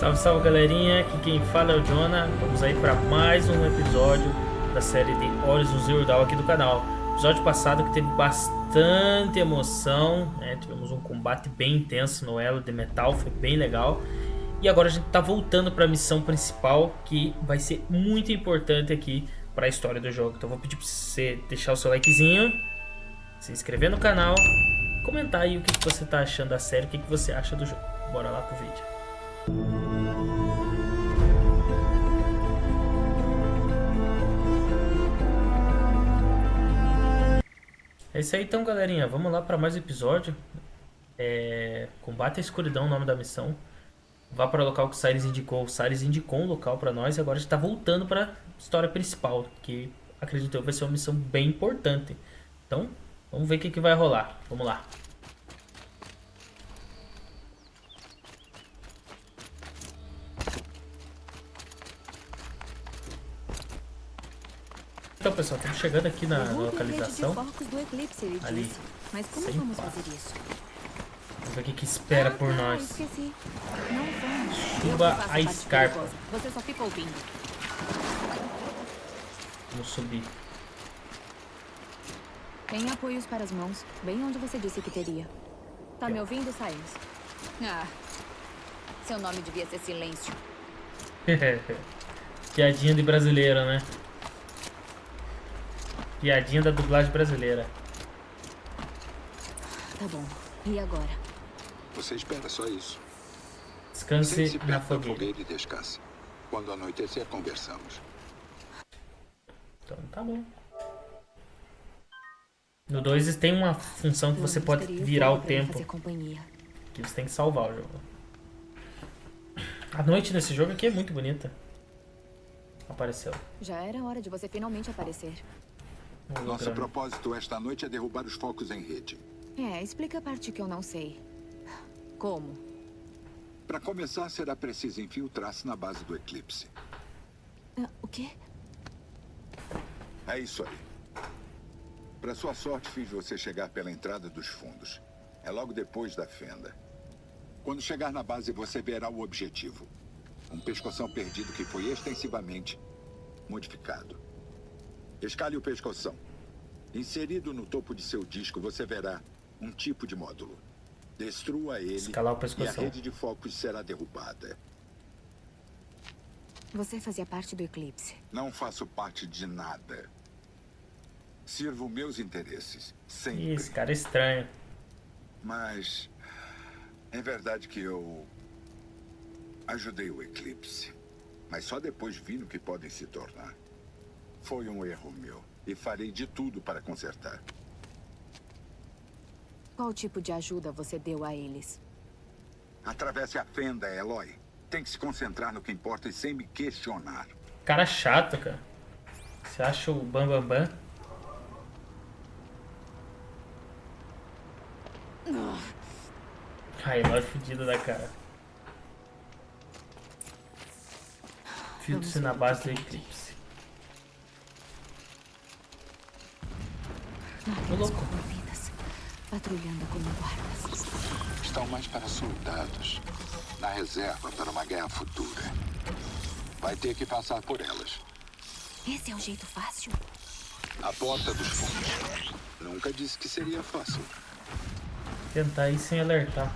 Salve, salve galerinha, aqui quem fala é o Jonah. Vamos aí para mais um episódio da série de Horizon Zero Dawn aqui do canal. Episódio passado que teve bastante emoção, né? Tivemos um combate bem intenso no elo de metal, foi bem legal. E agora a gente tá voltando para a missão principal, que vai ser muito importante aqui para a história do jogo. Então vou pedir para você deixar o seu likezinho, se inscrever no canal, comentar aí o que você tá achando da série, o que você acha do jogo. Bora lá pro vídeo. É isso aí então, galerinha, vamos lá para mais um episódio. Combate a escuridão, o nome da missão. Vá para o local que o Cyrus indicou. O Cyrus indicou um local para nós e agora a gente está voltando para a história principal, que acredito eu vai ser uma missão bem importante. Então, vamos ver o que vai rolar. Vamos lá. Então, pessoal, estamos chegando aqui na localização. Ali. Mas como vamos fazer isso? Vamos ver o que espera por nós. Esqueci. Não vamos. Suba a escarpa. Você só fica ouvindo. Vamos subir. Tem apoios para as mãos, bem onde você disse que teria. Tá me ouvindo, Cyrus? Ah, seu nome devia ser Silêncio. Piadinha de brasileiro, né? Piadinha da dublagem brasileira. Tá bom. E agora? Você espera só isso. Descanse na perto da fogueira e descanse. Quando anoitecer, conversamos. Então tá bom. No 2 tem uma função que você pode virar o tempo. Que você tem que salvar o jogo. A noite nesse jogo aqui é muito bonita. Apareceu. Já era hora de você finalmente aparecer. Nosso propósito esta noite é derrubar os focos em rede. Explica a parte que eu não sei. Como? Para começar, será preciso infiltrar-se na base do Eclipse. O quê? É isso aí. Para sua sorte, fiz você chegar pela entrada dos fundos. É logo depois da fenda. Quando chegar na base, você verá o objetivo. Um pescoção perdido que foi extensivamente modificado. Escale o pescoção. Inserido no topo de seu disco, você verá um tipo de módulo. Destrua ele Escalar o pescoção. e a rede de focos será derrubada. Você fazia parte do Eclipse. Não faço parte de nada. Sirvo meus interesses, sempre. Esse cara é estranho. Mas é verdade que eu ajudei o Eclipse. Mas só depois vi no que podem se tornar. Foi um erro meu. E farei de tudo para consertar. Qual tipo de ajuda você deu a eles? Atravesse a fenda, Eloy. Tem que se concentrar no que importa e sem me questionar. Cara chato, cara. Você acha o Bam? Ai, Eloy fudido da cara. Filtre-se na base do Eclipse. Ô, louco. Patrulhando como guardas. Estão mais para soldados. Na reserva para uma guerra futura. Vai ter que passar por elas. Esse é o jeito fácil? A porta dos fundos. Nunca disse que seria fácil. Tentar ir sem alertar.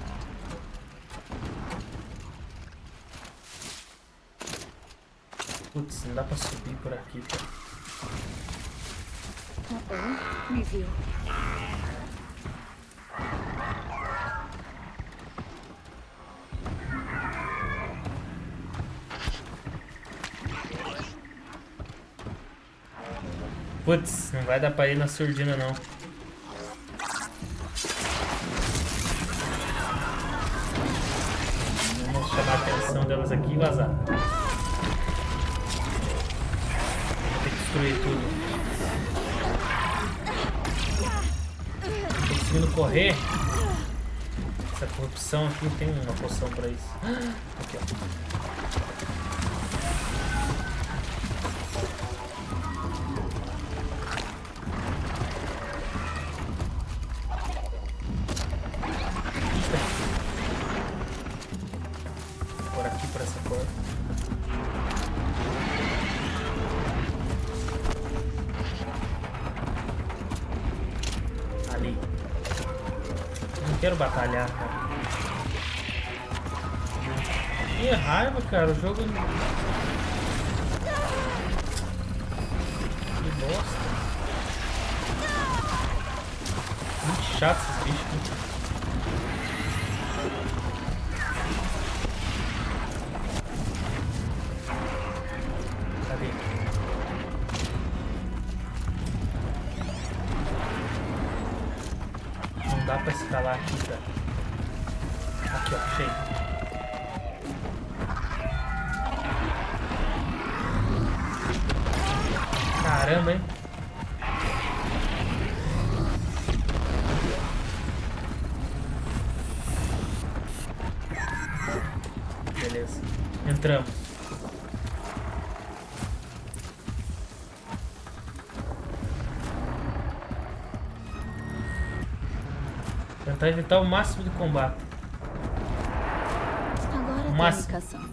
Putz, não dá pra subir por aqui, cara. Me viu. Putz, não vai dar pra ir na surdina não. Vamos chamar a atenção delas aqui e vazar. Vou ter que destruir tudo. Tô conseguindo correr. Essa corrupção aqui não tem uma poção pra isso. Aqui, ó. Por aqui, por essa quero batalhar, cara. Que raiva, cara. O jogo... Que bosta. Muito chato esses bichos aqui. Cadê? Não dá pra escalar aqui, cara. Aqui, ó, achei. Caramba, hein? Beleza. Entramos. Tentar evitar o máximo de combate. Agora tem Máximo. indicação.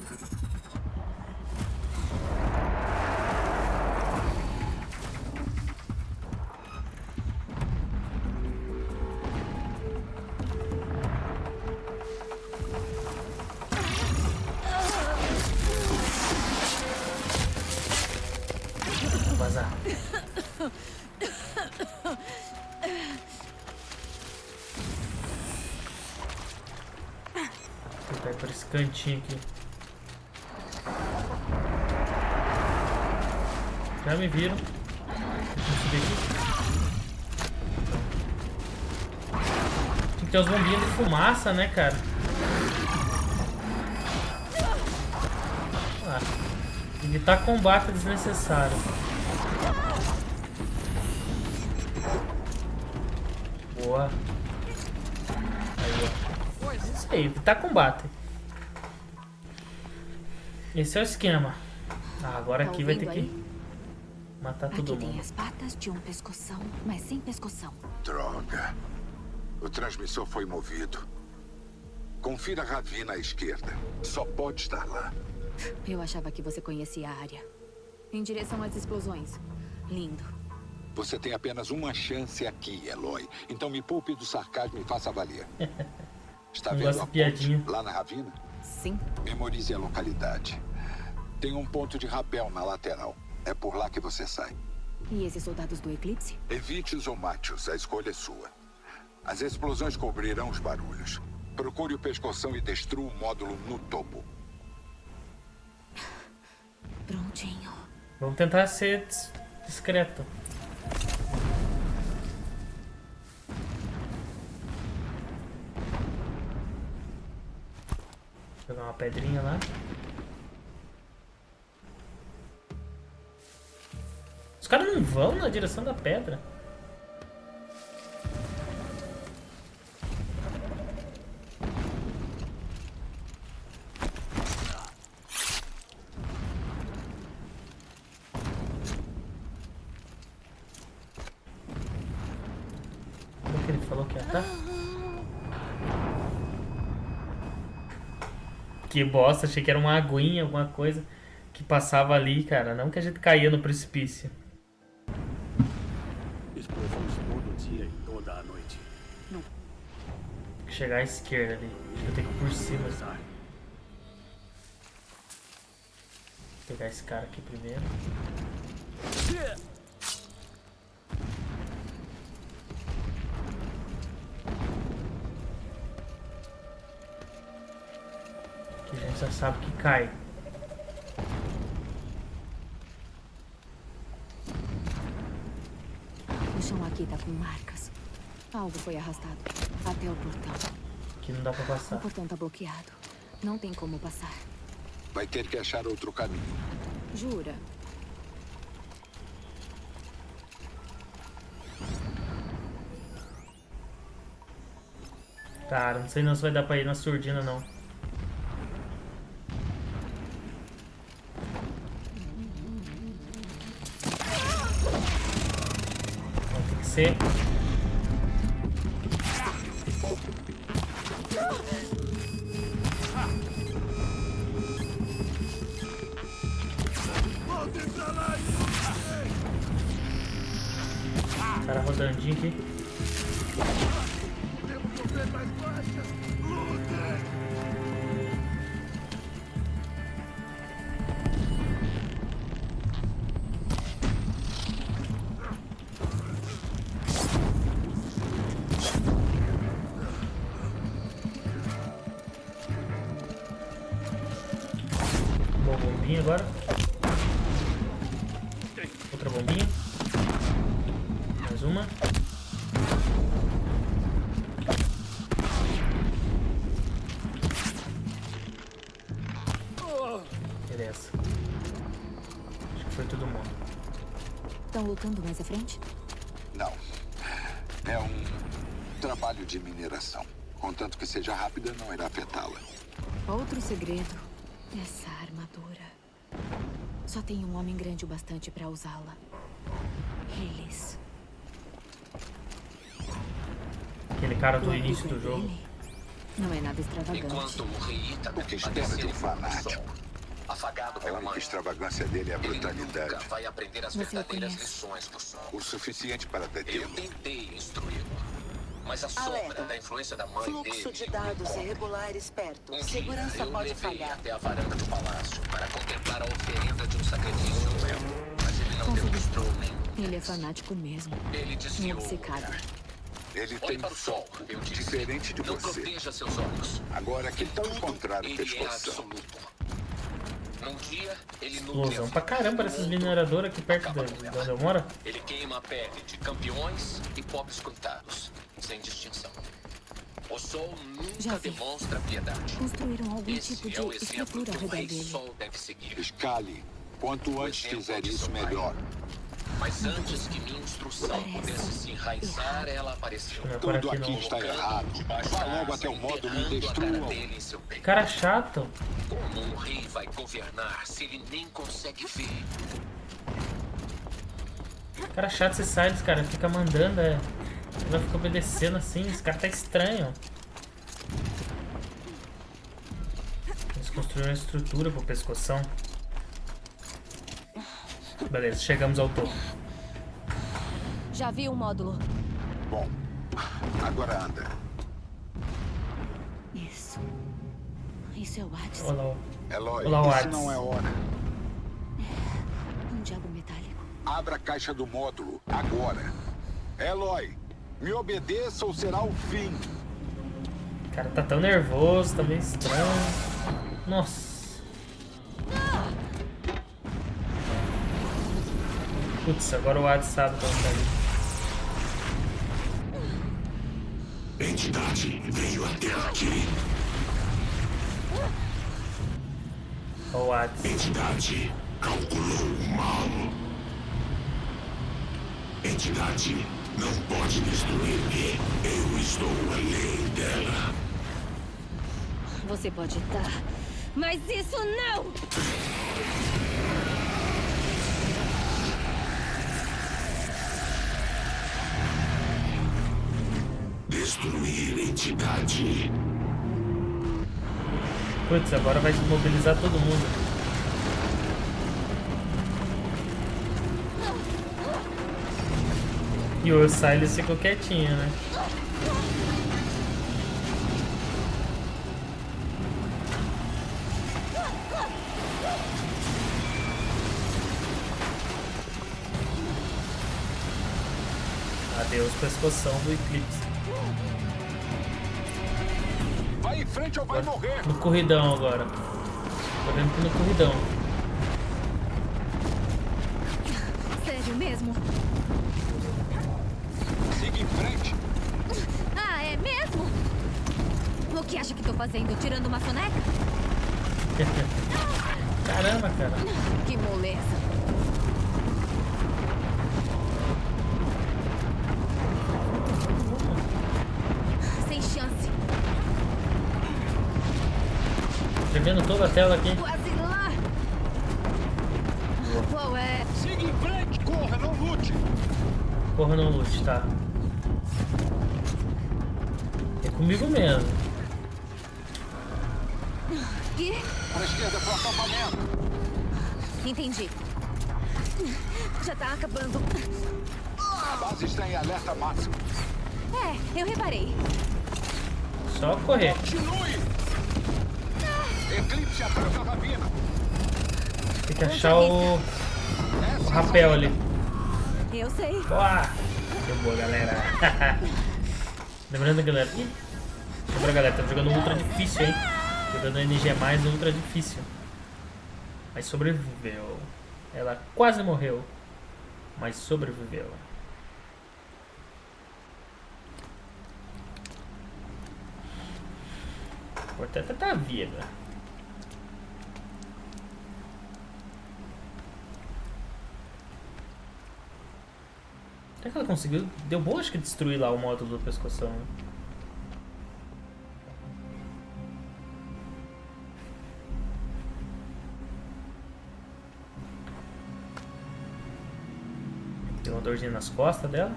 Vou vazar. Vou tentar ir por esse cantinho aqui. Já me viram. Deixa eu subir aqui. Tem que ter umas bombinhas de fumaça, né, cara? Ah, evitar combate desnecessário. Boa. Aí, ó. Isso aí, evitar combate. Esse é o esquema. Ah, agora Tá aqui vai ter ouvindo que matar todo Aqui tem mundo. as patas de um pescoção, mas sem pescoção. Droga. O transmissor foi movido. Confira a Ravina à esquerda. Só pode estar lá. Eu achava que você conhecia a área. Em direção às explosões. Lindo. Você tem apenas uma chance aqui, Eloy. Então me poupe do sarcasmo e faça valer. Está Não vendo gosto a de piadinha. ponte lá na Ravina? Sim. Memorize a localidade. Tem um ponto de rapel na lateral. É por lá que você sai. E esses soldados do Eclipse? Evite-os ou mate-os. A escolha é sua. As explosões cobrirão os barulhos. Procure o pescoção e destrua o módulo no topo. Prontinho. Vamos tentar ser discreto. Vou pegar uma pedrinha lá. Os caras não vão na direção da pedra. Como que ele falou que ia estar? Que bosta, achei que era uma aguinha, alguma coisa que passava ali, cara. Não que a gente caía no precipício. Explosões todo dia e toda a noite. Tem que chegar à esquerda ali. Acho que eu tenho que ir por cima. Sai. Vou pegar esse cara aqui primeiro. Que a gente já sabe que cai. O chão aqui tá com marcas. Algo foi arrastado até o portão. Aqui não dá pra O passar. portão tá bloqueado. Não tem como passar. Vai ter que achar outro caminho. Jura? Cara, não sei não se vai dar pra ir na surdina, não. Vai ter que ser. Cara rodandinho aqui. Boa bombinha agora. Outra bombinha. Mais uma. Beleza. Acho que foi todo mundo. Estão lutando mais à frente? Não. É um trabalho de mineração. Contanto que seja rápida, não irá afetá-la. Outro segredo. Essa armadura. Só tem um homem grande o bastante para usá-la. Eles. Aquele cara do O início abrigo do jogo. dele não é nada extravagante. Enquanto o rei Ita O que espera de um fanático? afagado A pela única mãe, extravagância dele é a ele brutalidade. nunca vai aprender as Você o verdadeiras conhece? lições do sol. O suficiente para Eu detê-lo. tentei instruí-lo, mas a sombra Alerta. da influência da mãe Fluxo dele... de dados irregulares perto. Um dia, Segurança eu pode levei falhar. até a varanda do palácio para contemplar a oferenda de um sacrifício ao véu, mas ele não demonstrou nenhum. Ele é fanático mesmo. Ele desviou o obcecado. olhar. Ele Olhe tem para o sol, foco, eu disse. diferente de Não você. proteja seus olhos. Agora, que tal Tudo encontrar o ele é pescoção? absoluto. Num dia, ele Explosão pra caramba essas mineradoras aqui perto de onde eu moro. Ele queima a pele de campeões e pobres coitados, sem distinção. O sol Já nunca vi. demonstra piedade. Construíram algum Esse tipo é o de exemplo estrutura ao que um redor rei dele. sol deve seguir. Escale. Quanto antes exemplo fizer de isso, seu pai. melhor. Mas antes que minha instrução Parece pudesse se enraizar, ela apareceu. Não é por Tudo aqui aqui não. está errado. Vá logo até o módulo e Enterrando a cara destrua-o. dele em seu peito. Cara chato. Como um rei vai governar se ele nem consegue ver? Cara chato esse Silas, cara. Fica mandando, é. Vai ficar obedecendo assim. Esse cara tá estranho. Eles construíram uma estrutura pro pescoção. Beleza, chegamos ao topo. Já vi o módulo. Bom, agora anda. Isso. Isso é o Hades. Olha lá, ó. Eloy, Olá, isso Hades. não é hora. Um diabo metálico. Abra a caixa do módulo, agora. Eloy, me obedeça ou será o fim. O cara tá tão nervoso, tá meio estranho. Nossa. Putz, agora o Hades sabe como tá ali. Entidade veio até aqui. Olha o Hades. Entidade calculou mal. Entidade não pode destruir-me. Eu estou além dela. Você pode estar, mas isso não! Destruir entidade. Putz, agora vai desmobilizar todo mundo. E o Silas ficou quietinho, né? Adeus, pescoção do Eclipse. Vai em frente ou vai morrer. No corridão agora. Tô vendo que no corridão. Sério mesmo? Siga em frente. Ah, é mesmo? O que acha que tô fazendo? Tirando uma soneca? Caramba, cara. Que moleza. Sem chance. Tremendo toda a tela aqui. Quase lá. Qual é? Siga em frente, corra, não lute. Porra, não lute, tá? É comigo mesmo. Que? Para a esquerda, para o acampamento. Entendi. Já tá acabando. A base está em alerta máximo. É, eu reparei. Só correr. Continue. Eclipse atrás da ravina. Tem que achar o rapel ali. Eu sei. Boa! Deu boa, galera. Lembrando, galera. Ih, lembra, galera, tá jogando ultra difícil, hein? Jogando NG+, ultra difícil. mas sobreviveu. Ela quase morreu, mas sobreviveu. O importante é tá viva. Será que ela conseguiu? Deu boa, acho que destruir lá o módulo do pescoção. Né? Tem uma dorzinha nas costas dela.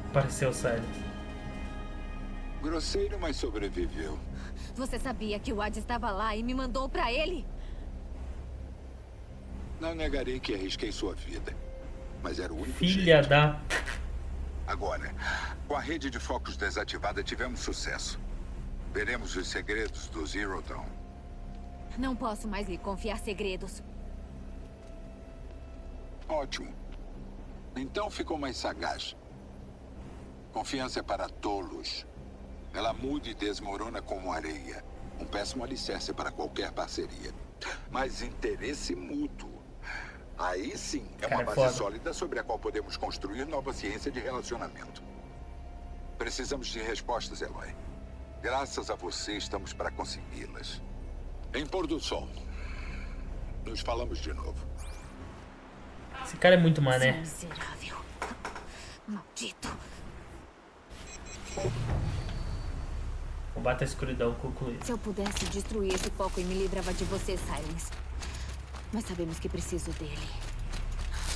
Apareceu o Silas. Grosseiro, mas sobreviveu. Você sabia que o Ad estava lá e me mandou pra ele? Não negarei que arrisquei sua vida, mas era o único Filha jeito. da... Agora, com a rede de focos desativada, tivemos sucesso. Veremos os segredos do Zero Dawn. Não posso mais lhe confiar segredos. Ótimo. Então ficou mais sagaz. Confiança é para tolos. Ela muda e desmorona como areia. Um péssimo alicerce para qualquer parceria. Mas interesse mútuo. Aí sim, é uma base sólida sobre a qual podemos construir nova ciência de relacionamento. Precisamos de respostas, Eloy. Graças a você, estamos para consegui-las. Em pôr do sol. Nos falamos de novo. Esse cara é muito mané. Miserável. Maldito. Combate a escuridão concluído. Se eu pudesse destruir esse foco e me livrava de você, Silence. Mas sabemos que preciso dele.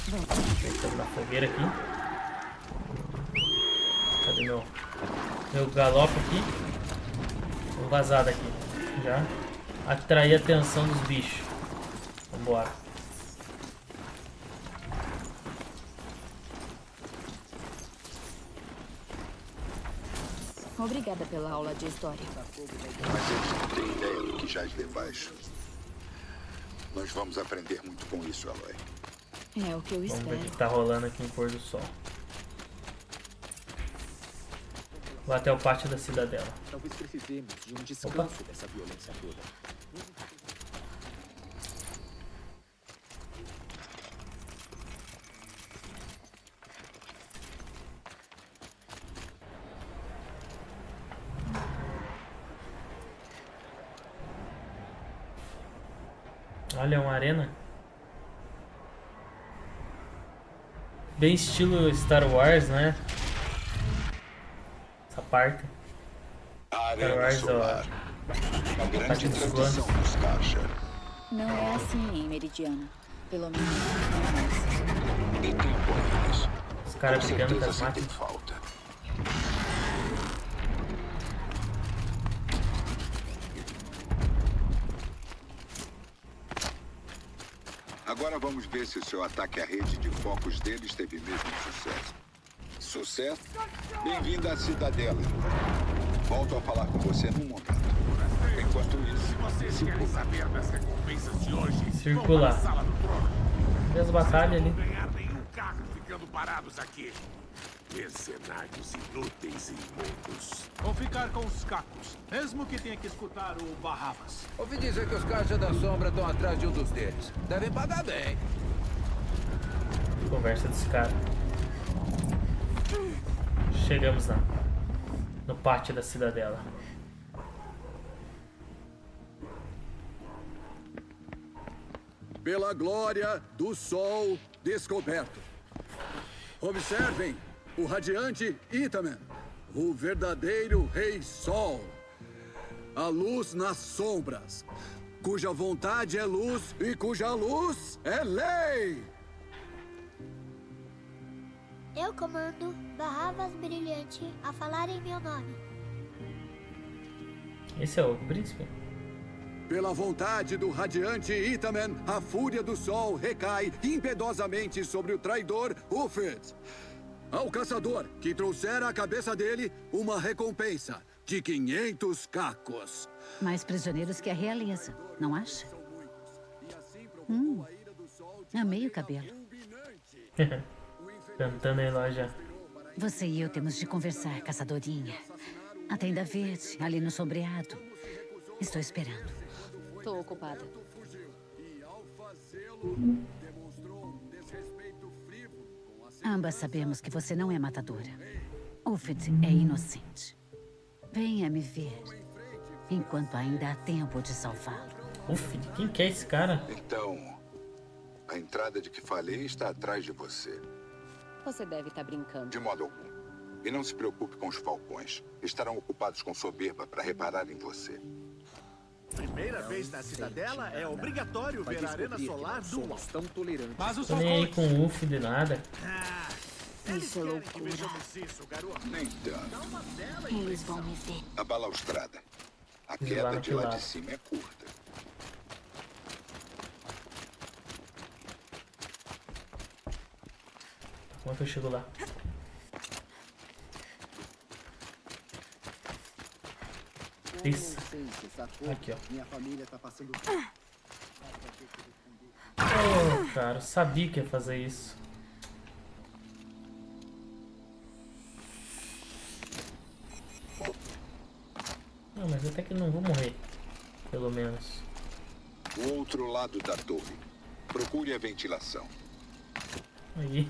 Vamos. Estamos na fogueira aqui. Cadê meu galope aqui? Vou vazar daqui. Já. Atrair a atenção dos bichos. Vambora. Obrigada pela aula de história. Mas eles não têm ideia do que jaz debaixo. Nós vamos aprender muito com isso, Eloy. É o que eu Vamos ver o espero. que tá rolando aqui em pôr do sol. Vou até o pátio da cidadela. Talvez precisemos de um descanso dessa violência toda. Olha, uma arena. Bem estilo Star Wars, né? Essa parte. A arena solar. Uma grande tradição dos Caixa. Não é assim em Meridiana. Pelo menos não é mais. Dê tempo a eles. Os caras Com brigando com certeza as sentem máquinas. falta. Agora vamos ver se o seu ataque à rede de focos deles teve mesmo sucesso. Sucesso? Bem-vinda à Cidadela. Volto a falar com você num momento. Enquanto isso, circula. Circular. E as batalhas ali. Ganhar nenhum carro ficando parados aqui. Mercenários inúteis e imundos. Vou ficar com os cacos, mesmo que tenha que escutar o Barrabas. Ouvi dizer que os Caixa da Sombra estão atrás de um dos deles. Devem pagar bem. Conversa desse cara. Chegamos lá. No pátio da cidadela. Pela glória do sol descoberto. Observem o radiante Itamen, o verdadeiro Rei Sol. A luz nas sombras, cuja vontade é luz e cuja luz é lei. Eu comando Barrabas Brilhante a falar em meu nome. Esse é o príncipe? Pela vontade do radiante Itamen, a fúria do sol recai impiedosamente sobre o traidor Ufed. Ao caçador que trouxer à cabeça dele uma recompensa de 500 cacos. Mais prisioneiros que a realeza, não acha? Amei o cabelo. Cantando aí lá já. Você e eu temos de conversar, caçadorinha. A tenda verde, ali no sombreado. Estou esperando. Tô ocupada. Ambas sabemos que você não é matadora. Uffed é inocente. Venha me ver, enquanto ainda há tempo de salvá-lo. Uffed? Quem que é esse cara? Então, a entrada de que falei está atrás de você. Você deve estar brincando. De modo algum. E não se preocupe com os falcões. Estarão ocupados com soberba para reparar em você. Primeira vez na cidadela, é obrigatório ver a arena solar do alto. Tão tolerantes. Mas os Tô nem aí com o Uff de nada. Isso é loucura. Nem tanto. Eles vão me ver. A balaustrada. A lá queda de naquele lá lado. de cima é curta. Como é que eu chego lá? Isso. Aqui, ó. Minha família tá passando. Oh, cara, eu sabia que ia fazer isso. Não, mas até que não vou morrer. Pelo menos. O outro lado da torre. Procure a ventilação. Aí.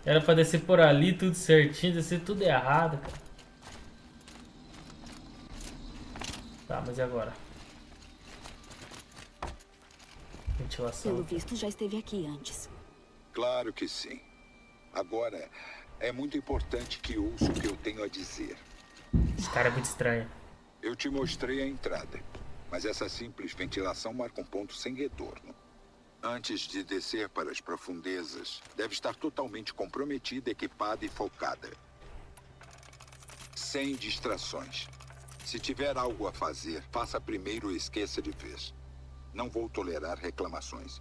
Era pra descer por ali, tudo certinho, descer tudo errado, cara. Tá, mas e agora? Ventilação. Pelo visto, já esteve aqui antes. Claro que sim. Agora, é muito importante que ouça o que eu tenho a dizer. Esse cara é muito estranho. Eu te mostrei a entrada, mas essa simples ventilação marca um ponto sem retorno. Antes de descer para as profundezas, deve estar totalmente comprometida, equipada e focada. Sem distrações. Se tiver algo a fazer, faça primeiro e esqueça de vez. Não vou tolerar reclamações.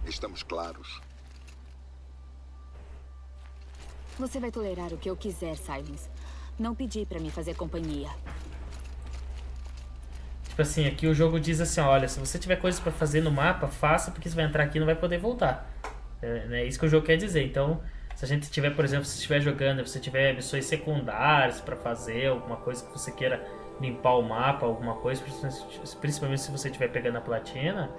Estamos claros? Você vai tolerar o que eu quiser, Silence. Não pedi pra me fazer companhia. Tipo assim, aqui o jogo diz assim, olha, se você tiver coisas pra fazer no mapa, faça, porque você vai entrar aqui e não vai poder voltar. É isso que o jogo quer dizer. Então, se a gente tiver, por exemplo, se estiver jogando, se você tiver missões secundárias pra fazer, alguma coisa que você queira limpar o mapa, alguma coisa, principalmente se você estiver pegando a platina,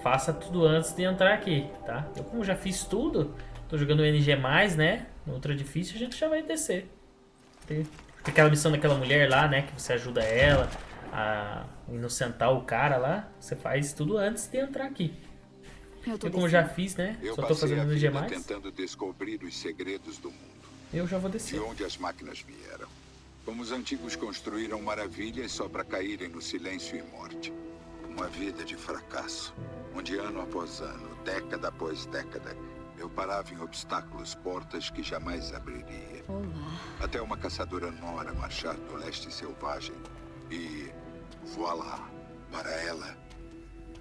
faça tudo antes de entrar aqui, tá? Eu, como já fiz tudo, tô jogando o NG+, né? No Ultra Difícil, a gente já vai descer. Tem aquela missão daquela mulher lá, né? Que você ajuda ela a inocentar o cara lá. Você faz tudo antes de entrar aqui. Eu como já fiz, né? Eu Só tô fazendo a NG+. vida tentando descobrir os segredos do mundo. Eu já vou descer. De onde as máquinas vieram. Como os antigos construíram maravilhas só para caírem no silêncio e morte. Uma vida de fracasso, onde ano após ano, década após década, eu parava em obstáculos, portas que jamais abriria. Olá. Até uma caçadora nora marchar do leste selvagem. E voilá, para ela,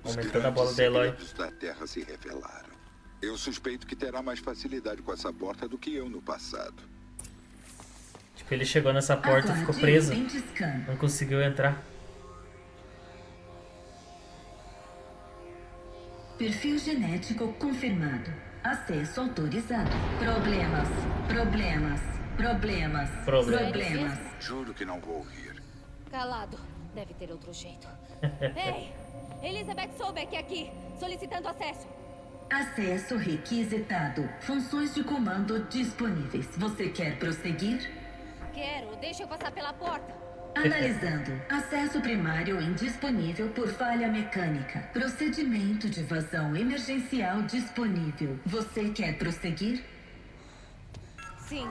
os Aumentando a bola da Eloy. segredos da Terra se revelaram. Eu suspeito que terá mais facilidade com essa porta do que eu no passado. Tipo, ele chegou nessa porta e ficou preso. Não conseguiu entrar. Perfil genético confirmado. Acesso autorizado. Problemas. Juro que não vou rir. Calado. Deve ter outro jeito. Ei! Elizabeth Sobeck aqui, solicitando acesso. Acesso requisitado. Funções de comando disponíveis. Você quer prosseguir? Quero, deixa eu passar pela porta. Analisando. Acesso primário indisponível por falha mecânica. Procedimento de vazão emergencial disponível. Você quer prosseguir? Sim.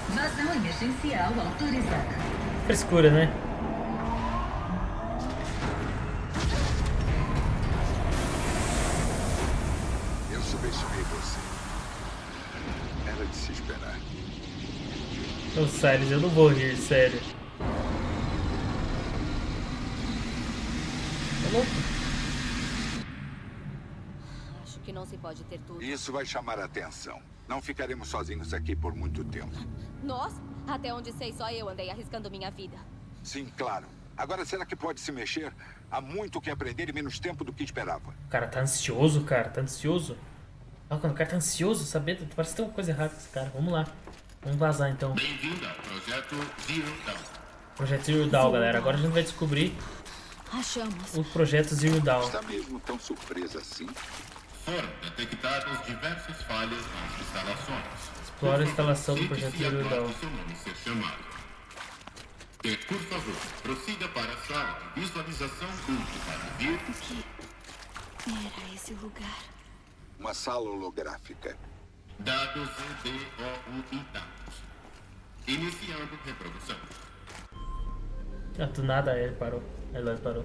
Vazão emergencial autorizada. Frescura, né? Eu subestimei você. Era de se esperar. Ô, Silas, eu não vou rir, sério. Tá louco? Acho que não se pode ter tudo. Isso vai chamar a atenção. Não ficaremos sozinhos aqui por muito tempo. Nós? Até onde sei, só eu andei arriscando minha vida. Sim, claro. Agora, será que pode se mexer? Há muito o que aprender e menos tempo do que esperava. O cara tá ansioso, cara. Tá ansioso. Olha, quando o cara tá ansioso, sabendo, parece que tem uma coisa errada com esse cara. Vamos lá. Vamos vazar então. Bem-vindo ao Projeto Zero Dawn. Projeto Zero Dawn, galera. Agora a gente vai descobrir Achamos. o Projeto Zero Dawn. Está mesmo tão surpresa assim? Foram detectadas diversas falhas nas instalações. Explora a instalação do Projeto Zero Dawn. Seu nome ser chamado. Por favor, prossiga para a sala de visualização 1 para vir. O que era esse lugar? Uma sala holográfica. Dados EDOU intactos. Iniciando reprodução. Do nada ele parou. Ele parou.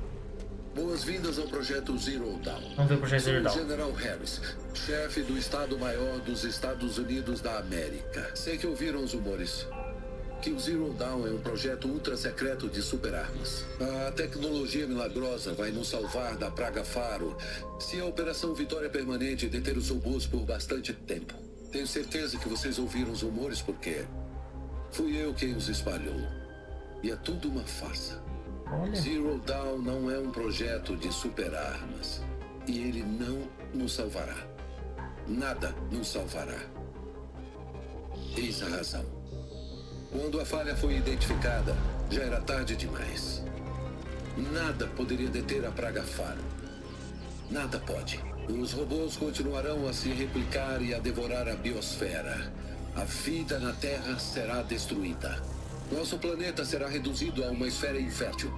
Boas-vindas ao Projeto Zero Dawn. Vamos ver o Projeto Zero Dawn. Sou o General Harris, chefe do Estado-Maior dos Estados Unidos da América. Sei que ouviram os rumores que o Zero Dawn é um projeto ultra-secreto de superarmas. A tecnologia milagrosa vai nos salvar da praga Faro se a Operação Vitória Permanente deter os robôs por bastante tempo. Tenho certeza que vocês ouviram os rumores porque fui eu quem os espalhou. E é tudo uma farsa. Olha. Zero Dawn não é um projeto de superarmas. E ele não nos salvará. Nada nos salvará. Eis a razão. Quando a falha foi identificada, já era tarde demais. Nada poderia deter a praga Faro. Nada pode. Os robôs continuarão a se replicar e a devorar a biosfera. A vida na Terra será destruída. Nosso planeta será reduzido a uma esfera infértil.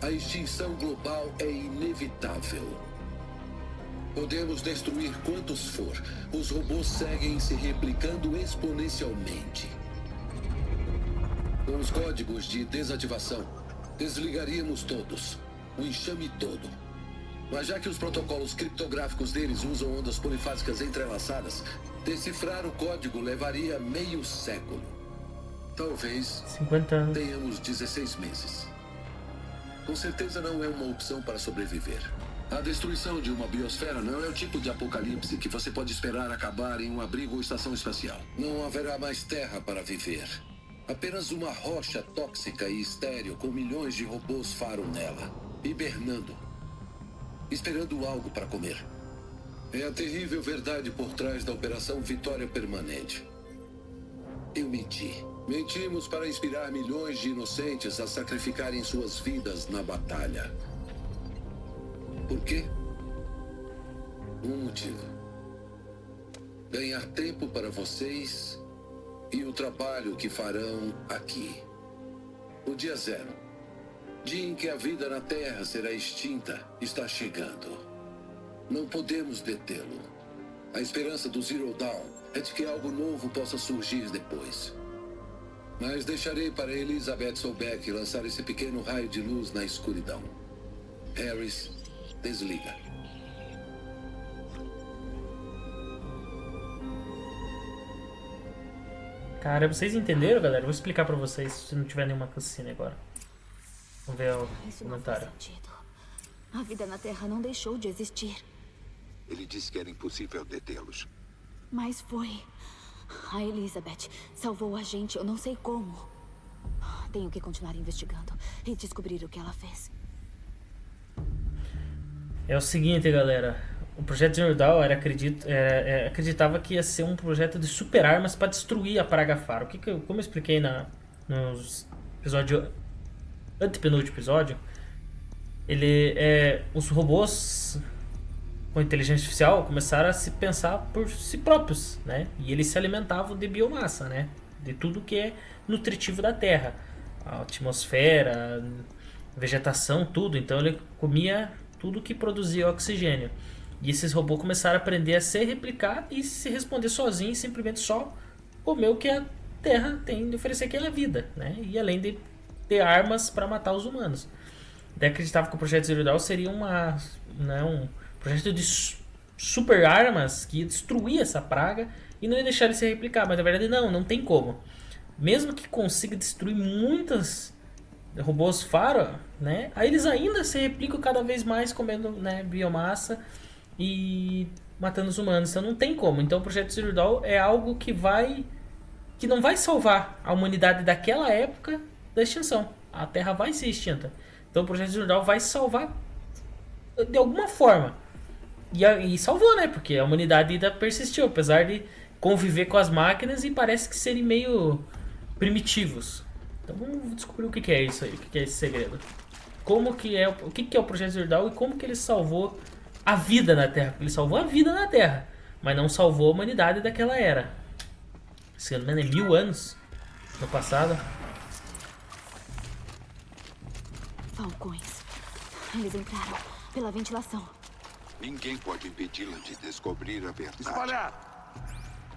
A extinção global é inevitável. Podemos destruir quantos for. Os robôs seguem se replicando exponencialmente. Com os códigos de desativação, desligaríamos todos. O enxame todo. Mas já que os protocolos criptográficos deles usam ondas polifásicas entrelaçadas, decifrar o código levaria meio século. Talvez 50 anos. Tenhamos 16 meses. Com certeza não é uma opção para sobreviver. A destruição de uma biosfera não é o tipo de apocalipse que você pode esperar acabar em um abrigo ou estação espacial. Não haverá mais terra para viver. Apenas uma rocha tóxica e estéril com milhões de robôs Faro nela, hibernando, esperando algo para comer. É a terrível verdade por trás da Operação Vitória Permanente. Eu menti. Mentimos para inspirar milhões de inocentes a sacrificarem suas vidas na batalha. Por quê? Um motivo. Ganhar tempo para vocês e o trabalho que farão aqui. O dia zero. Dia em que a vida na Terra será extinta, está chegando. Não podemos detê-lo. A esperança do Zero Dawn é de que algo novo possa surgir depois. Mas deixarei para Elizabeth Sobeck lançar esse pequeno raio de luz na escuridão. Harris, desliga. Cara, vocês entenderam, galera? Vou explicar pra vocês se não tiver nenhuma cutscene agora. Vamos ver o comentário. A vida na Terra não deixou de existir. Ele disse que era impossível detê-los. Mas foi. A Elizabeth salvou a gente, eu não sei como. Tenho que continuar investigando e descobrir o que ela fez. É o seguinte, galera. O projeto Zero Dawn acreditava que ia ser um projeto de super armas para destruir a praga Faro. Como eu expliquei nos episódio antepenúltimo episódio, os robôs com inteligência artificial começaram a se pensar por si próprios, né? E eles se alimentavam de biomassa, né? De tudo que é nutritivo da Terra, a atmosfera, a vegetação, tudo. Então ele comia tudo que produzia oxigênio. E esses robôs começaram a aprender a se replicar e se responder sozinhos, simplesmente só comer o que a Terra tem de oferecer, que é a vida, né? E além de ter armas para matar os humanos. Daí acreditava que o projeto Zero Dawn seria um projeto de super armas que ia destruir essa praga e não ia deixar ele se replicar. Mas na verdade não tem como. Mesmo que consiga destruir muitas robôs Faro, né? Aí eles ainda se replicam cada vez mais comendo, né, biomassa e matando os humanos. Então não tem como. Então o projeto Zero Dawn é algo que não vai salvar a humanidade daquela época da extinção. A Terra vai ser extinta. Então o projeto Zero Dawn vai salvar de alguma forma. E salvou, né? Porque a humanidade ainda persistiu, apesar de conviver com as máquinas e parece que serem meio primitivos. Então vamos descobrir o que é isso aí, o que é esse segredo. Como que é, o que é o Projeto Zero Dawn e como que ele salvou a vida na Terra. Ele salvou a vida na Terra, mas não salvou a humanidade daquela era. Se não me engano, é 1000 anos no passado. Falcões. Eles entraram pela ventilação. Ninguém pode impedi-la de descobrir a verdade. Espalhar!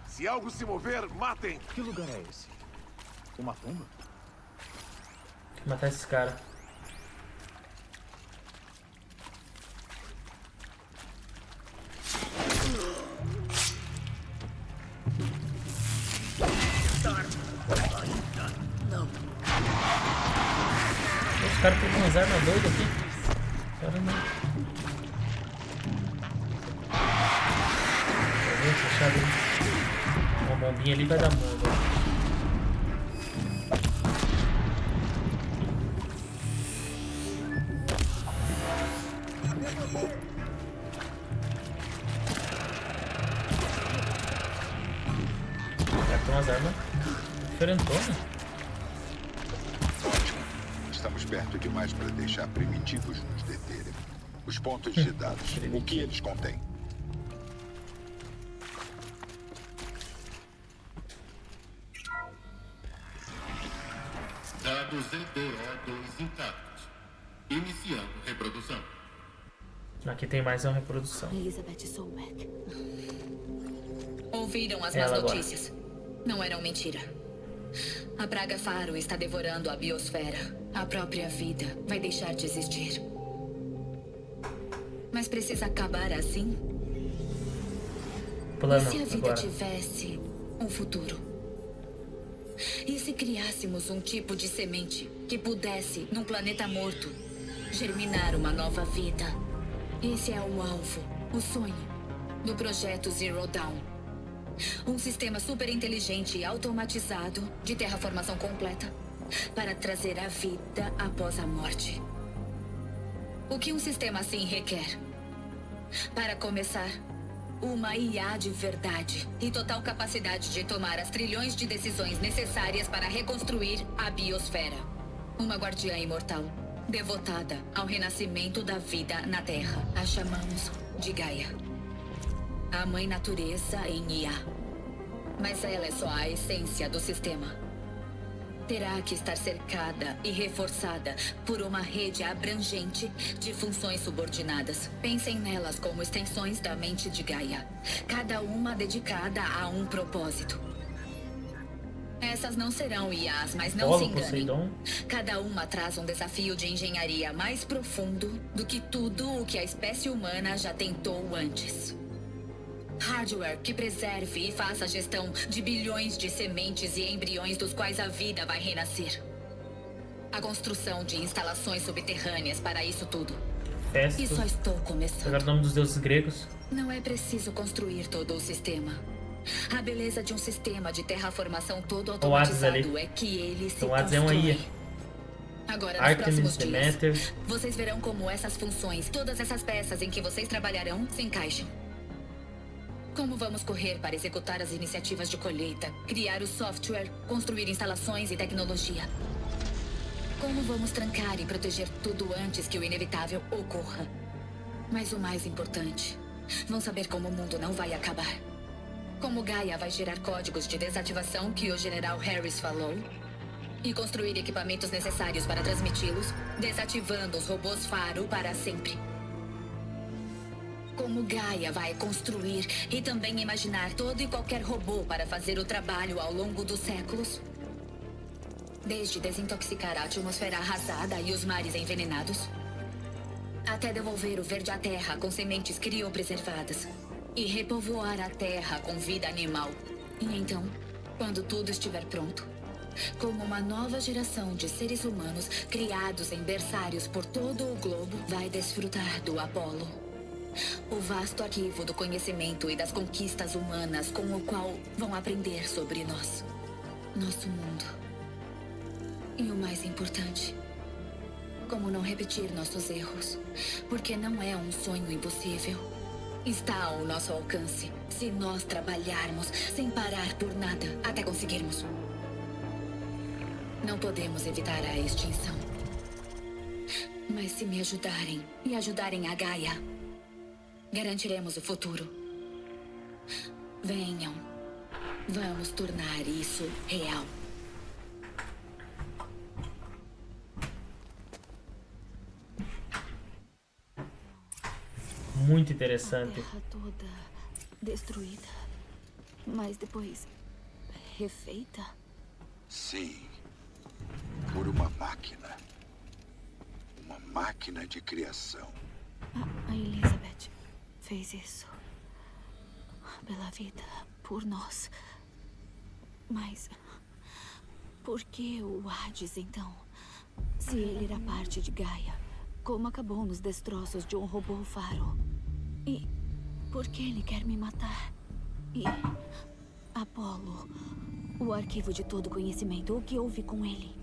Se algo se mover, matem! Que lugar é esse? Uma tumba? Tem que matar esses caras. Os caras pegam umas armas doidas aqui. Caramba. Fechado. Uma bombinha ali vai dar bomba. Tem umas armas diferentonas. Ótimo. Estamos perto demais para deixar primitivos nos deterem. Os pontos de dados, o que eles contêm? Dados EDO2 intactos. Iniciando reprodução. Aqui tem mais uma reprodução. Elizabeth Soulbeck. Ouviram as más notícias. Não eram mentira. A praga Faro está devorando a biosfera. A própria vida vai deixar de existir. Mas precisa acabar assim? Plano, e se a vida agora tivesse um futuro? E se criássemos um tipo de semente que pudesse, num planeta morto, germinar uma nova vida? Esse é o alvo, o sonho do projeto Zero Dawn. Um sistema super inteligente e automatizado de terraformação completa para trazer a vida após a morte. O que um sistema assim requer? Para começar, uma IA de verdade e total capacidade de tomar as trilhões de decisões necessárias para reconstruir a biosfera. Uma guardiã imortal, devotada ao renascimento da vida na Terra. A chamamos de Gaia. A mãe natureza em IA. Mas ela é só a essência do sistema. Terá que estar cercada e reforçada por uma rede abrangente de funções subordinadas. Pensem nelas como extensões da mente de Gaia, cada uma dedicada a um propósito. Essas não serão IAs, mas não se enganem. Cada uma traz um desafio de engenharia mais profundo do que tudo o que a espécie humana já tentou antes. Hardware que preserve e faça a gestão de bilhões de sementes e embriões dos quais a vida vai renascer. A construção de instalações subterrâneas para isso tudo. E só estou começando. Pegar o nome dos deuses gregos. Não é preciso construir todo o sistema. A beleza de um sistema de terraformação todo automatizado é que ele se constrói. Agora, nos próximos dias, vocês verão como essas funções, todas essas peças em que vocês trabalharão, se encaixam. Como vamos correr para executar as iniciativas de colheita, criar o software, construir instalações e tecnologia. Como vamos trancar e proteger tudo antes que o inevitável ocorra. Mas o mais importante, vão saber como o mundo não vai acabar. Como Gaia vai gerar códigos de desativação que o General Harris falou. E construir equipamentos necessários para transmiti-los, desativando os robôs Faro para sempre. Como Gaia vai construir e também imaginar todo e qualquer robô para fazer o trabalho ao longo dos séculos. Desde desintoxicar a atmosfera arrasada e os mares envenenados, até devolver o verde à terra com sementes criopreservadas e repovoar a terra com vida animal. E então, quando tudo estiver pronto, como uma nova geração de seres humanos criados em berçários por todo o globo vai desfrutar do Apolo. O vasto arquivo do conhecimento e das conquistas humanas com o qual vão aprender sobre nós, nosso mundo. E o mais importante, como não repetir nossos erros, porque não é um sonho impossível. Está ao nosso alcance, Se nós trabalharmos sem parar por nada até conseguirmos, não podemos evitar a extinção. Mas se me ajudarem e ajudarem a Gaia, garantiremos o futuro. Venham. Vamos tornar isso real. Muito interessante. A terra toda destruída, mas depois refeita? Sim. Por uma máquina. Uma máquina de criação. A Elizabeth fez isso. Pela vida, por nós. Mas por que o Hades, então? Se ele era parte de Gaia, como acabou nos destroços de um robô faro? E por que ele quer me matar? E Apolo, o arquivo de todo conhecimento, o que houve com ele?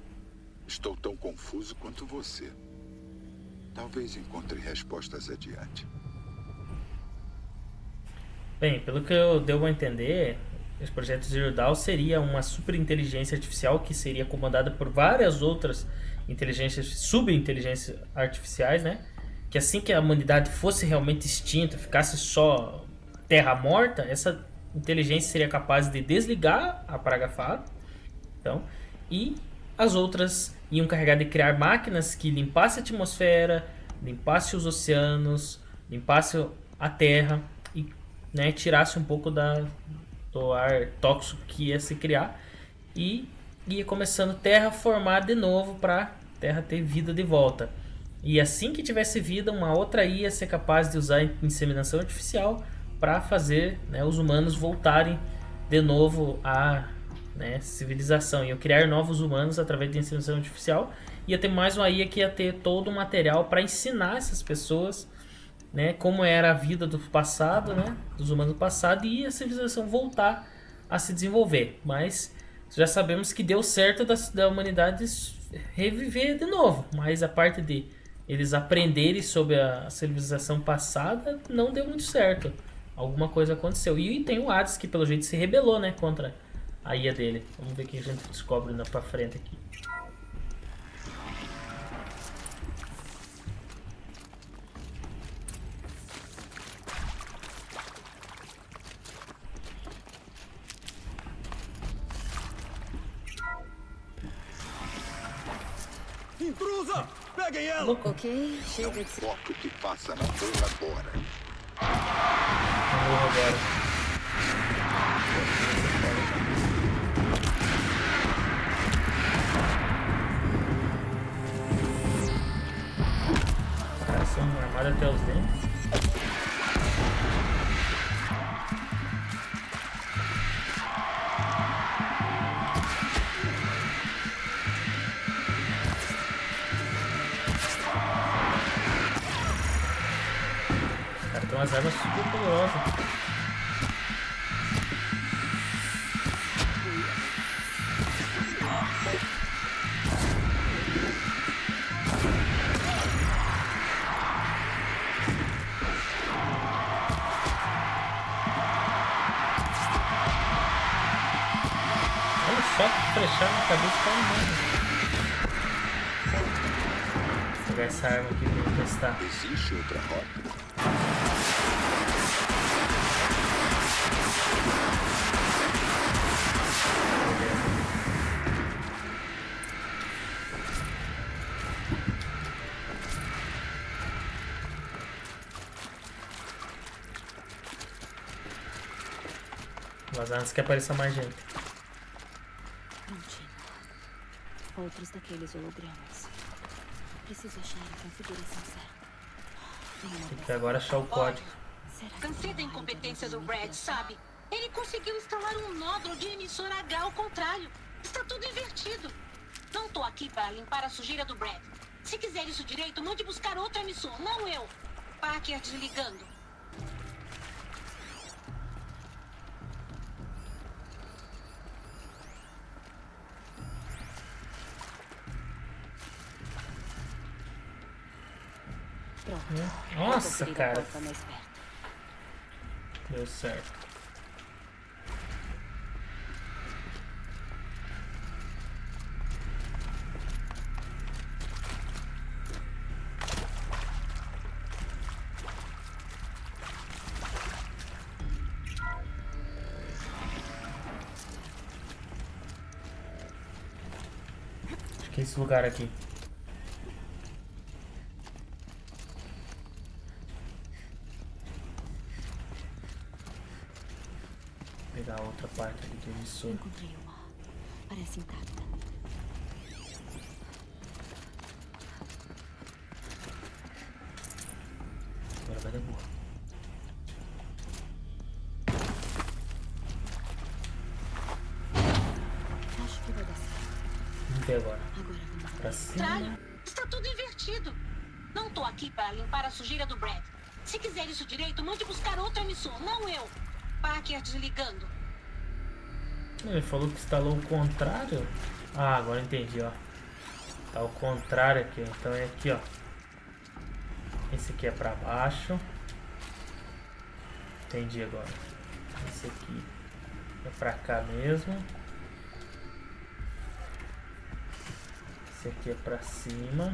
Estou tão confuso quanto você. Talvez encontre respostas adiante. Bem, pelo que eu deu a entender, esse projeto Zero Dawn seria uma superinteligência artificial que seria comandada por várias outras subinteligências artificiais, né? Que assim que a humanidade fosse realmente extinta, ficasse só terra morta, essa inteligência seria capaz de desligar a praga faro, então, e as outras iam carregar de criar máquinas que limpassem a atmosfera, limpassem os oceanos, limpassem a terra e, né, tirasse um pouco do ar tóxico que ia se criar e ia começando a terraformar de novo para a terra ter vida de volta. E assim que tivesse vida, uma outra ia ser capaz de usar inseminação artificial para fazer, né, os humanos voltarem de novo à, né, civilização. Iam criar novos humanos através de inseminação artificial. Ia ter mais uma IA que ia ter todo o material para ensinar essas pessoas, né, como era a vida do passado, né, dos humanos do passado, e a civilização voltar a se desenvolver. Mas já sabemos que deu certo da humanidade reviver de novo, mas a parte de eles aprenderem sobre a civilização passada não deu muito certo. Alguma coisa aconteceu. E tem o Hades que pelo jeito se rebelou, né, contra a IA dele. Vamos ver o que a gente descobre pra frente aqui. Intrusa! Peguem ela! Ok, chega de ser. Foto que passa na rua agora. Os caras são armados até os dentes. Tem umas armas super poderosas. Olha só que flechar na cabeça tá andando. Vou pegar essa arma aqui pra testar. Existe outra rota? Mas antes que apareça mais gente. Prontinho. Outros daqueles hologramas. Preciso achar a configuração certa. Tem que agora achar o código. Cansei da incompetência do Brad, sabe? Ele conseguiu instalar um nódulo de emissor H ao contrário. Está tudo invertido. Não tô aqui para limpar a sujeira do Brad. Se quiser isso direito, mande buscar outro emissor, não eu. Parker desligando. Pronto. Nossa, cara. Deu certo. Acho que é esse lugar aqui. Vou pegar a outra parte aqui do emissor. Encontrei uma. Parece intacta. Agora vai dar boa. Acho que vai dar certo. Vamos ver agora. Agora vamos Pra cima. Contrário, está tudo invertido. Não tô aqui para limpar a sujeira do Brad. Se quiser isso direito, mande buscar outro emissor, não eu. Parker desligando. Ele falou que instalou o contrário. Ah, agora entendi, ó. Tá ao contrário aqui, ó. Então é aqui, ó. Esse aqui é pra baixo. Entendi agora. Esse aqui é pra cá mesmo. Esse aqui é pra cima.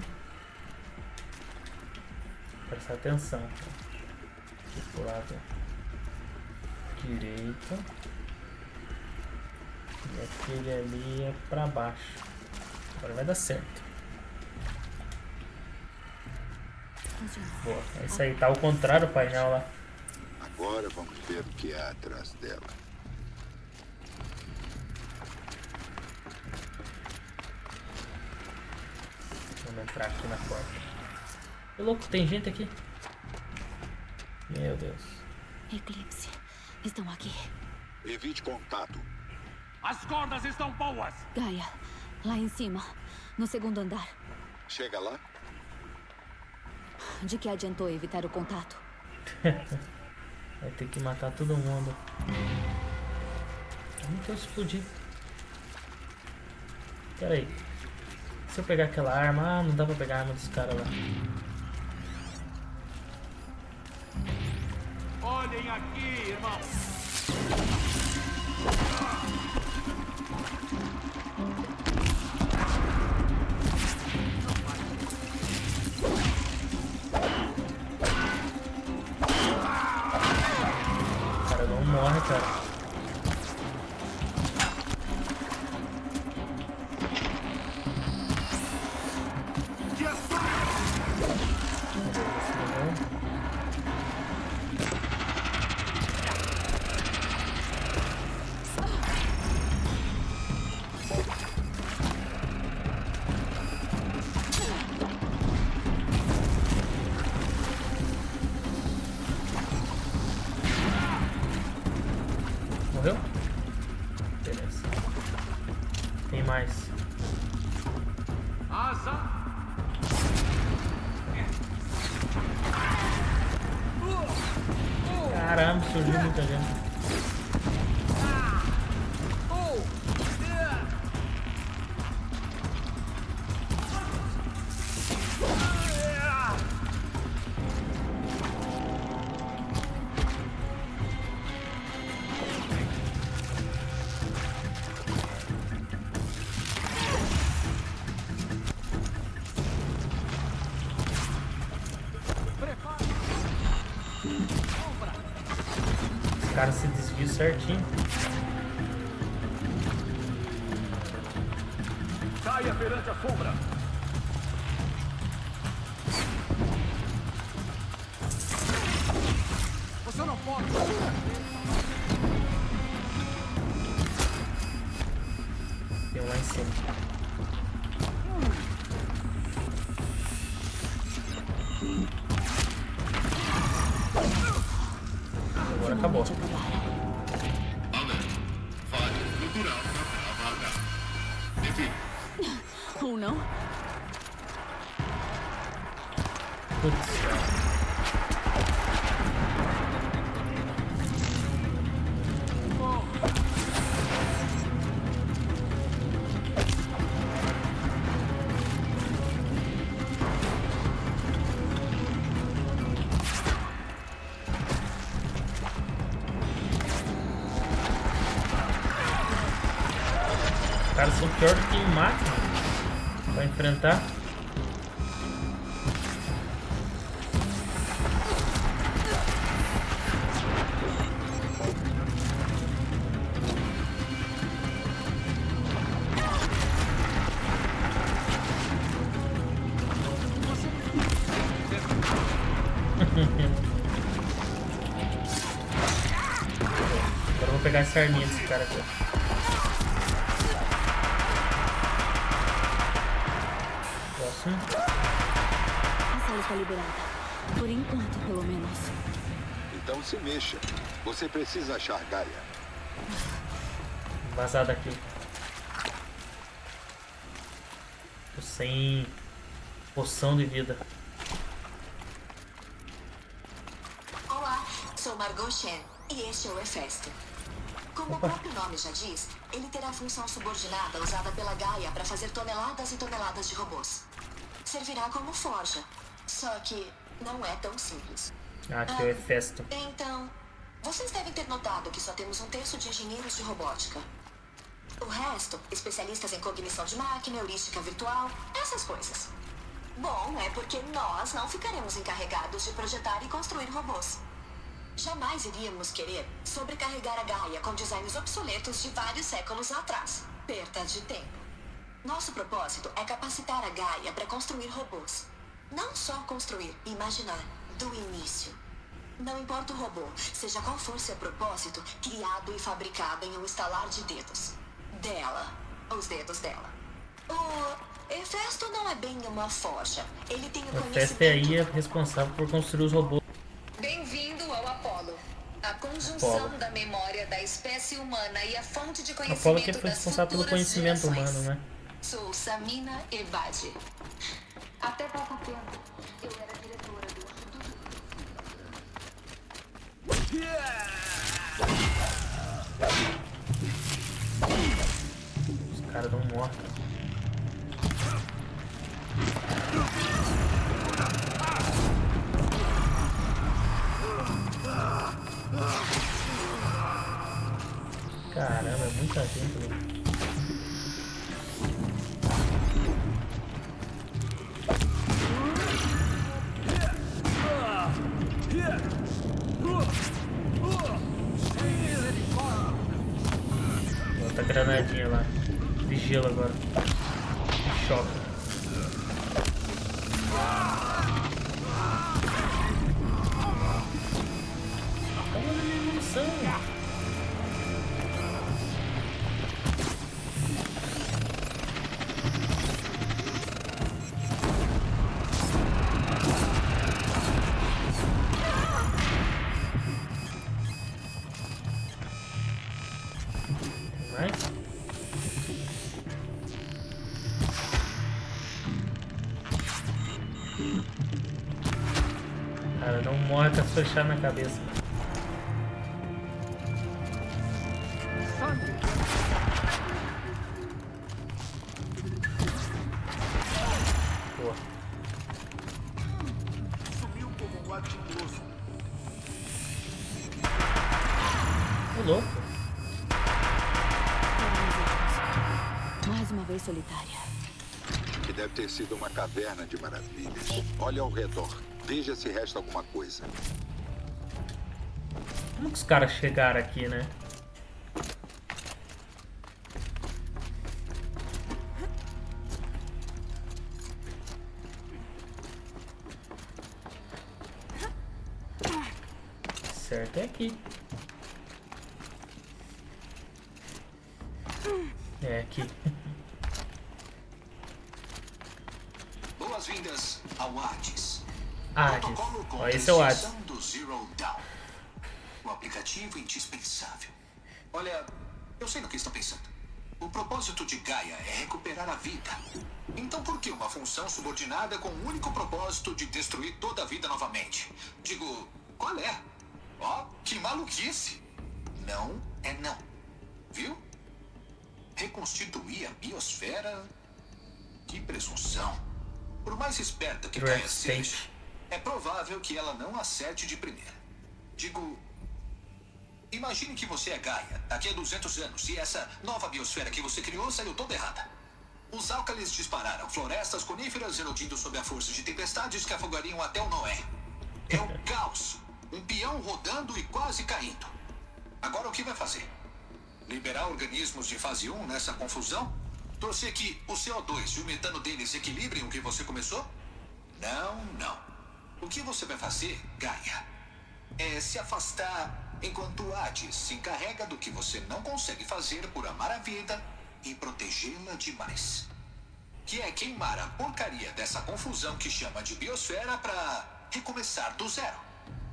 Presta atenção. Aqui pro lado direito. E aquele ali é pra baixo. Agora vai dar certo. Boa, é isso aí. Tá ao contrário o painel lá. Agora vamos ver o que há atrás dela. Vamos entrar aqui na porta. Que louco, tem gente aqui. Meu Deus. Eclipse. Estão aqui. Evite contato. As cordas estão boas. Gaia, lá em cima, no segundo andar. Chega lá. De que adiantou evitar o contato? Vai ter que matar todo mundo. Não quero explodir. Pera aí. Se eu pegar aquela arma... Ah, não dá pra pegar a arma dos caras lá. Olhem aqui, irmão. O cara não morre, cara. Morreu? Beleza. Tem mais. Asa. Caramba, surgiu muita gente. Os caras se desviam certinho. Saia perante a sombra. Você não pode. Tem um lá em cima. Agora acabou. Falha estrutural na trava H. Enfim. Ou não? Putz, cara. Os caras são pior do que em máquina pra enfrentar. pegar essa arminha desse cara aqui. Próximo. A sala está liberada. Por enquanto, pelo menos. Então se mexa. Você precisa achar Gaia. Vazar daqui. Tô sem poção de vida. Olá, sou Margot Shen e este é o Hefesto. Como o próprio nome já diz, ele terá função subordinada usada pela Gaia para fazer toneladas e toneladas de robôs. Servirá como forja, só que não é tão simples. Aqui é o Hefesto. Então, vocês devem ter notado que só temos 1/3 de engenheiros de robótica. O resto, especialistas em cognição de máquina, heurística virtual, essas coisas. Bom, é porque nós não ficaremos encarregados de projetar e construir robôs. Jamais iríamos querer sobrecarregar a Gaia com designs obsoletos de vários séculos atrás. Perda de tempo. Nosso propósito é capacitar a Gaia para construir robôs. Não só construir, imaginar, do início. Não importa o robô, seja qual for seu propósito, criado e fabricado em um estalar de dedos. Dela. Os dedos dela. O Hefesto não é bem uma forja. Ele tem o conhecimento... Hefesto é aí responsável por construir os robôs. Bem-vindo ao Apolo. A conjunção da memória da espécie humana e a fonte de conhecimento Apolo que foi responsável pelo conhecimento humano, né? Sou Samina Ebadi. Até pouco tempo, eu era diretora do Os caras dão morto. Caramba, é muita gente, né? Outra granadinha lá. De gelo agora. De choque. Olha a evolução. Cara, não morre com a flechada na cabeça. Boa. Sumiu como um latinoso. Ô, louco. Mais uma vez solitária. Que deve ter sido uma caverna de maravilhas. Olha ao redor. Veja se resta alguma coisa. Como que os caras chegaram aqui, né? Certo é aqui. É aqui. Boas-vindas ao Hades. Hades. Ó, esse é o Hades. Do Zero Dawn. O aplicativo indispensável. Olha, eu sei no que está pensando. O propósito de Gaia é recuperar a vida. Então por que uma função subordinada com o único propósito de destruir toda a vida novamente? Digo, qual é? Ó, que maluquice. Não é não. Viu? Reconstituir a biosfera? Que presunção. Por mais esperta que Gaia seja, é provável que ela não acerte de primeira. Digo, imagine que você é Gaia daqui a 200 anos e essa nova biosfera que você criou saiu toda errada. Os álcalis dispararam florestas coníferas erodindo sob a força de tempestades que afogariam até o Noé. É o caos. Um peão rodando e quase caindo. Agora o que vai fazer? Liberar organismos de fase 1 nessa confusão? Torcer que o CO2 e o metano deles equilibrem o que você começou? Não, não. O que você vai fazer, Gaia? é se afastar enquanto Hades se encarrega do que você não consegue fazer por amar a vida e protegê-la demais. Que é queimar a porcaria dessa confusão que chama de biosfera pra recomeçar do zero.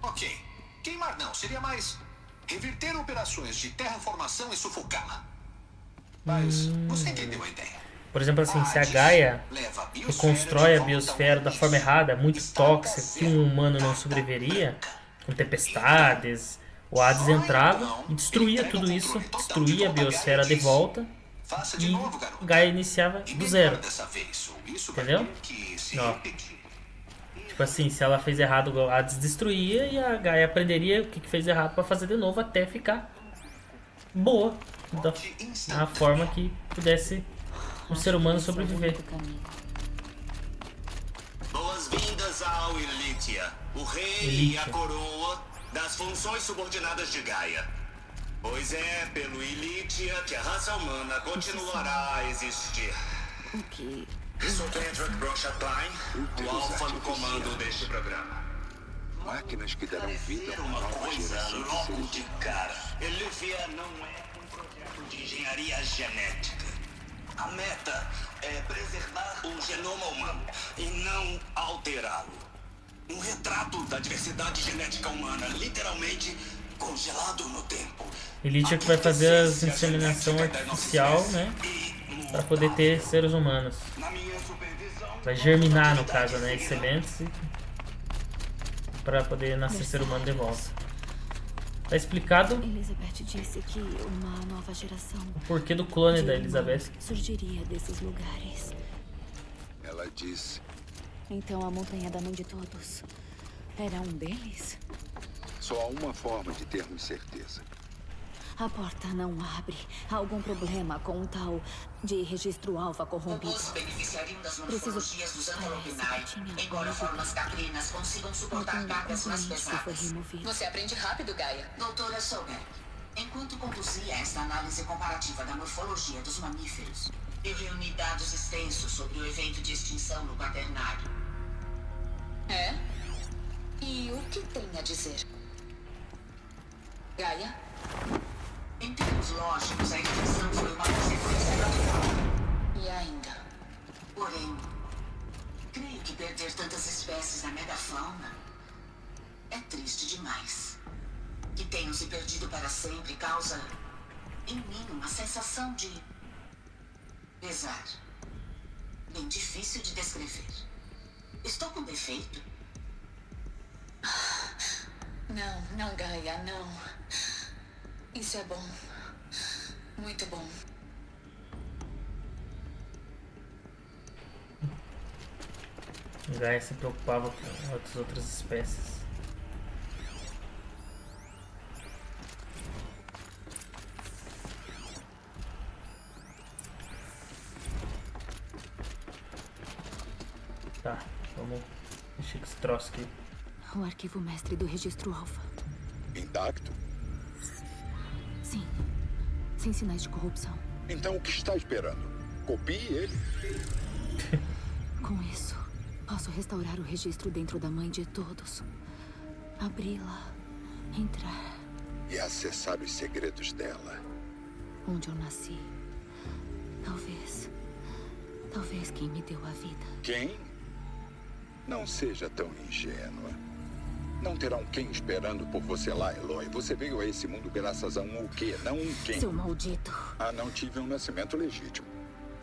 Ok, queimar não, seria mais reverter operações de terraformação e sufocá-la. Mas você entendeu a ideia. Por exemplo, assim, se a Gaia reconstrói a biosfera da forma errada, muito tóxica, que um humano não sobreviveria, com tempestades, o Hades entrava e destruía tudo isso, destruía a biosfera de volta e Gaia iniciava do zero. Entendeu? Ó. Tipo assim, se ela fez errado, o Hades destruía e a Gaia aprenderia o que fez errado para fazer de novo até ficar boa. Então, a forma que pudesse um ser humano sobreviver. Boas-vindas ao Ilitia, o rei e a coroa das funções subordinadas de Gaia. Pois é pelo Ilitia que a raça humana continuará a existir. O que? Sou Kendrick Bronchatline, o alfa no comando deste programa. Máquinas que deram vida a uma Uma nova coisa geração de logo seres de cara. Elifia não é um projeto de engenharia genética. A meta é preservar o genoma humano e não alterá-lo. Um retrato da diversidade genética humana, literalmente congelado no tempo. Elite é que vai fazer as inseminação artificial, né? Para poder ter seres humanos. Vai germinar, no caso, né? As sementes para poder nascer ser humano de volta. Tá explicado Elizabeth disse que uma nova geração o porquê do clone da Elizabeth. surgiria desses lugares. Ela disse. Então a montanha da mãe de todos era um deles? Só há uma forma de termos certeza. A porta não abre. Há algum problema com um tal de registro alfa corrompido? Robôs beneficiariam das morfologias dos Anthropinae, embora formas caprinas consigam suportar cargas mais pesadas. Você aprende rápido, Gaia. Doutora Solberg, enquanto conduzia esta análise comparativa da morfologia dos mamíferos, eu reuni dados extensos sobre o evento de extinção no Quaternário. É? E o que tem a dizer? Gaia? Em termos lógicos, a extinção foi uma consequência natural. E ainda? Porém, creio que perder tantas espécies na megafauna é triste demais. Que tenham se perdido para sempre causa em mim uma sensação de pesar. Bem difícil de descrever. Estou com defeito? Não, Gaia, não. Isso é bom. Muito bom. Gaia se preocupava com outras espécies. Tá, vamos mexer com esse troço aqui. O arquivo mestre do registro alfa. Intacto? Sim. Sem sinais de corrupção. Então o que está esperando? Copie ele. Com isso, posso restaurar o registro dentro da mãe de todos. Abri-la. Entrar. E acessar os segredos dela. Onde eu nasci. Talvez quem me deu a vida. Quem? Não seja tão ingênua. Não terá um quem esperando por você lá, Eloy. Você veio a esse mundo graças a um o quê, não um quem. Seu maldito. Ah, não tive um nascimento legítimo.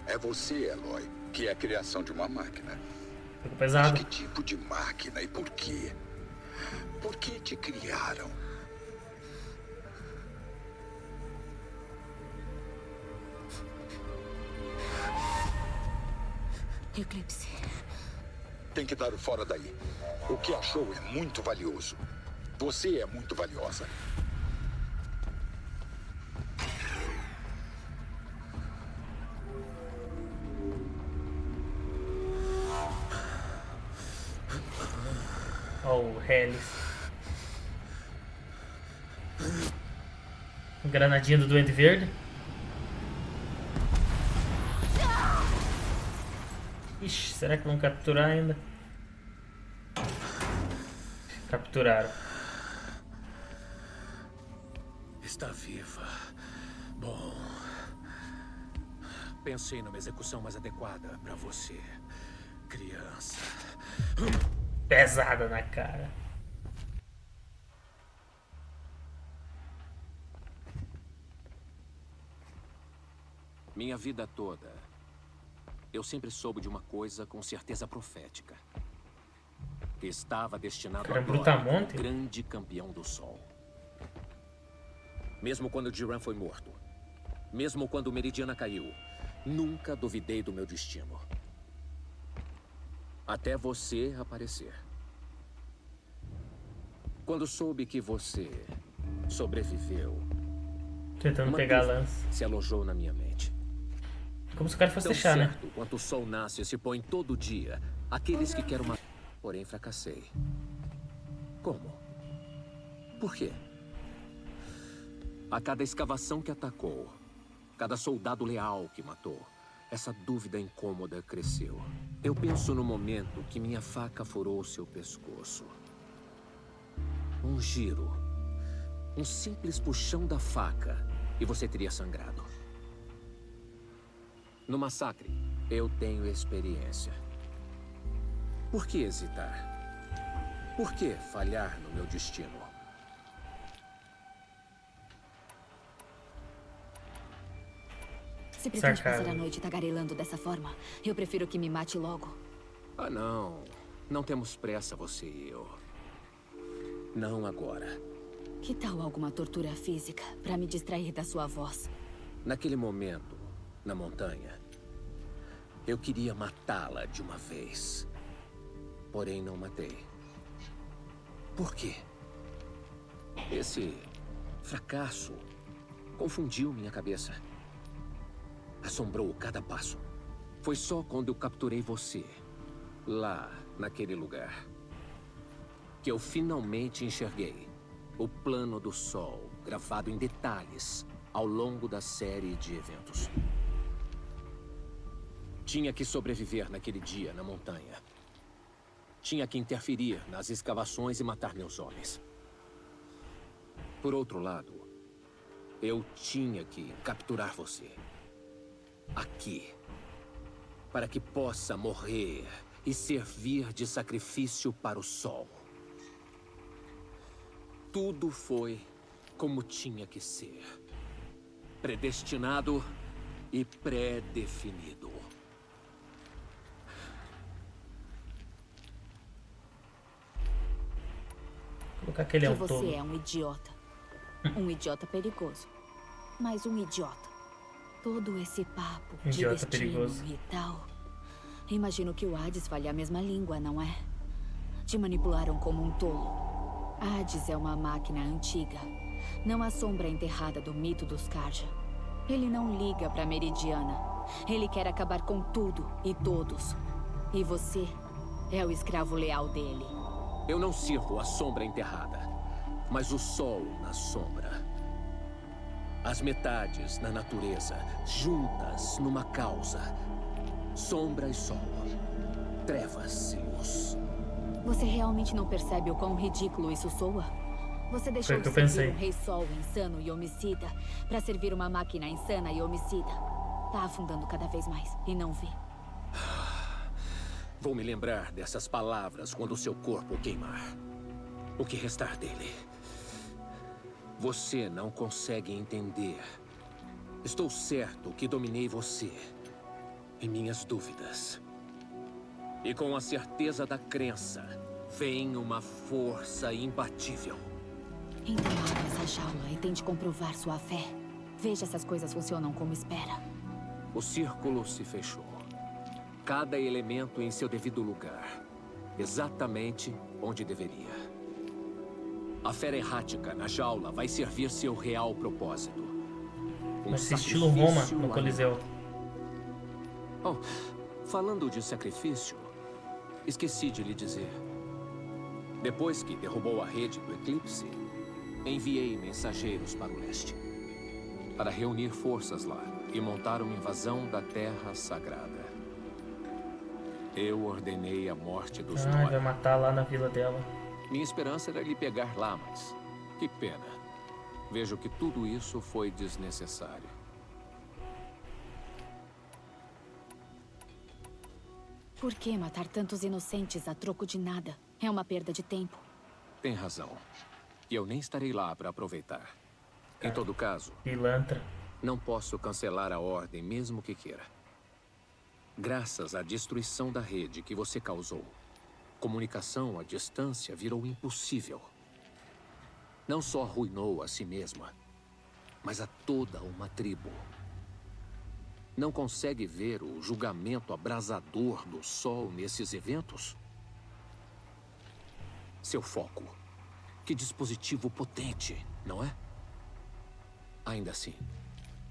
É você, Eloy, que é a criação de uma máquina. Ficou pesado. De que tipo de máquina e por quê? Por que te criaram? Eclipse. Tem que dar o fora daí. O que achou é muito valioso. Você é muito valiosa. Ó, o Hellis. Granadinha do Duende Verde. Ixi, será que vão capturar ainda? Capturaram. está viva. Bom, pensei numa execução mais adequada para você, criança. Pesada na cara. Minha vida toda, eu sempre soube de uma coisa com certeza profética. Que estava destinado a um grande campeão do sol. Mesmo quando Jiran foi morto, mesmo quando Meridiana caiu, nunca duvidei do meu destino. Até você aparecer. Quando soube que você sobreviveu, tentando pegar a lança, se alojou na minha mente. Como se o cara fosse deixar, né? Quanto o sol nasce e se põe todo dia, aqueles que querem uma... Porém, fracassei. Como? Por quê? A cada escavação que atacou, cada soldado leal que matou, essa dúvida incômoda cresceu. Eu penso no momento que minha faca furou seu pescoço. Um giro. Um simples puxão da faca e você teria sangrado. No massacre, eu tenho experiência. Por que hesitar? Por que falhar no meu destino? Se pretende passar a noite tagarelando dessa forma, eu prefiro que me mate logo. Ah, não. Não temos pressa, você e eu. Não agora. Que tal alguma tortura física para me distrair da sua voz? Naquele momento, na montanha, eu queria matá-la de uma vez. Porém, não matei. Por quê? Esse fracasso confundiu minha cabeça. Assombrou cada passo. Foi só quando eu capturei você, lá naquele lugar, que eu finalmente enxerguei o plano do sol gravado em detalhes ao longo da série de eventos. Tinha que sobreviver naquele dia na montanha. Tinha que interferir nas escavações e matar meus homens. Por outro lado, eu tinha que capturar você. Aqui. Para que possa morrer e servir de sacrifício para o sol. Tudo foi como tinha que ser. Predestinado e pré-definido. Colocar aquele é um você tolo. É um idiota. Um idiota perigoso. Mas um idiota. Todo esse papo Idiota de destino perigoso. e tal. Imagino que o Hades fale a mesma língua, não é? Te manipularam como um tolo. Hades é uma máquina antiga. Não a sombra enterrada do mito dos Karja. Ele não liga pra Meridiana. Ele quer acabar com tudo e todos. E você é o escravo leal dele. Eu não sirvo a sombra enterrada, mas o sol na sombra. As metades na natureza, juntas numa causa. Sombra e sol. Trevas e luz. Você realmente não percebe o quão ridículo isso soa? Você deixou Foi o que de eu servir pensei. um rei sol insano e homicida pra servir uma máquina insana e homicida. Tá afundando cada vez mais e não vê. Vou me lembrar dessas palavras quando o seu corpo queimar. O que restar dele. Você não consegue entender. Estou certo que dominei você e minhas dúvidas. E com a certeza da crença, vem uma força imbatível. Então abra essa jaula e tente comprovar sua fé. Veja se as coisas funcionam como espera. O círculo se fechou. Cada elemento em seu devido lugar. Exatamente onde deveria. A fera errática na jaula vai servir seu real propósito. Esse estilo Roma no Coliseu. Oh, falando de sacrifício, esqueci de lhe dizer. Depois que derrubou a rede do eclipse, enviei mensageiros para o leste. Para reunir forças lá e montar uma invasão da Terra Sagrada. Eu ordenei a morte dos Vai matar lá na vila dela. Minha esperança era lhe pegar lá, mas que pena. Vejo que tudo isso foi desnecessário. Por que matar tantos inocentes a troco de nada? É uma perda de tempo. Tem razão. E eu nem estarei lá para aproveitar. Em todo caso, pilantra, não posso cancelar a ordem, mesmo que queira. Graças à destruição da rede que você causou, comunicação à distância virou impossível. Não só arruinou a si mesma, mas a toda uma tribo. Não consegue ver o julgamento abrasador do Sol nesses eventos? Seu foco. Que dispositivo potente, não é? Ainda assim,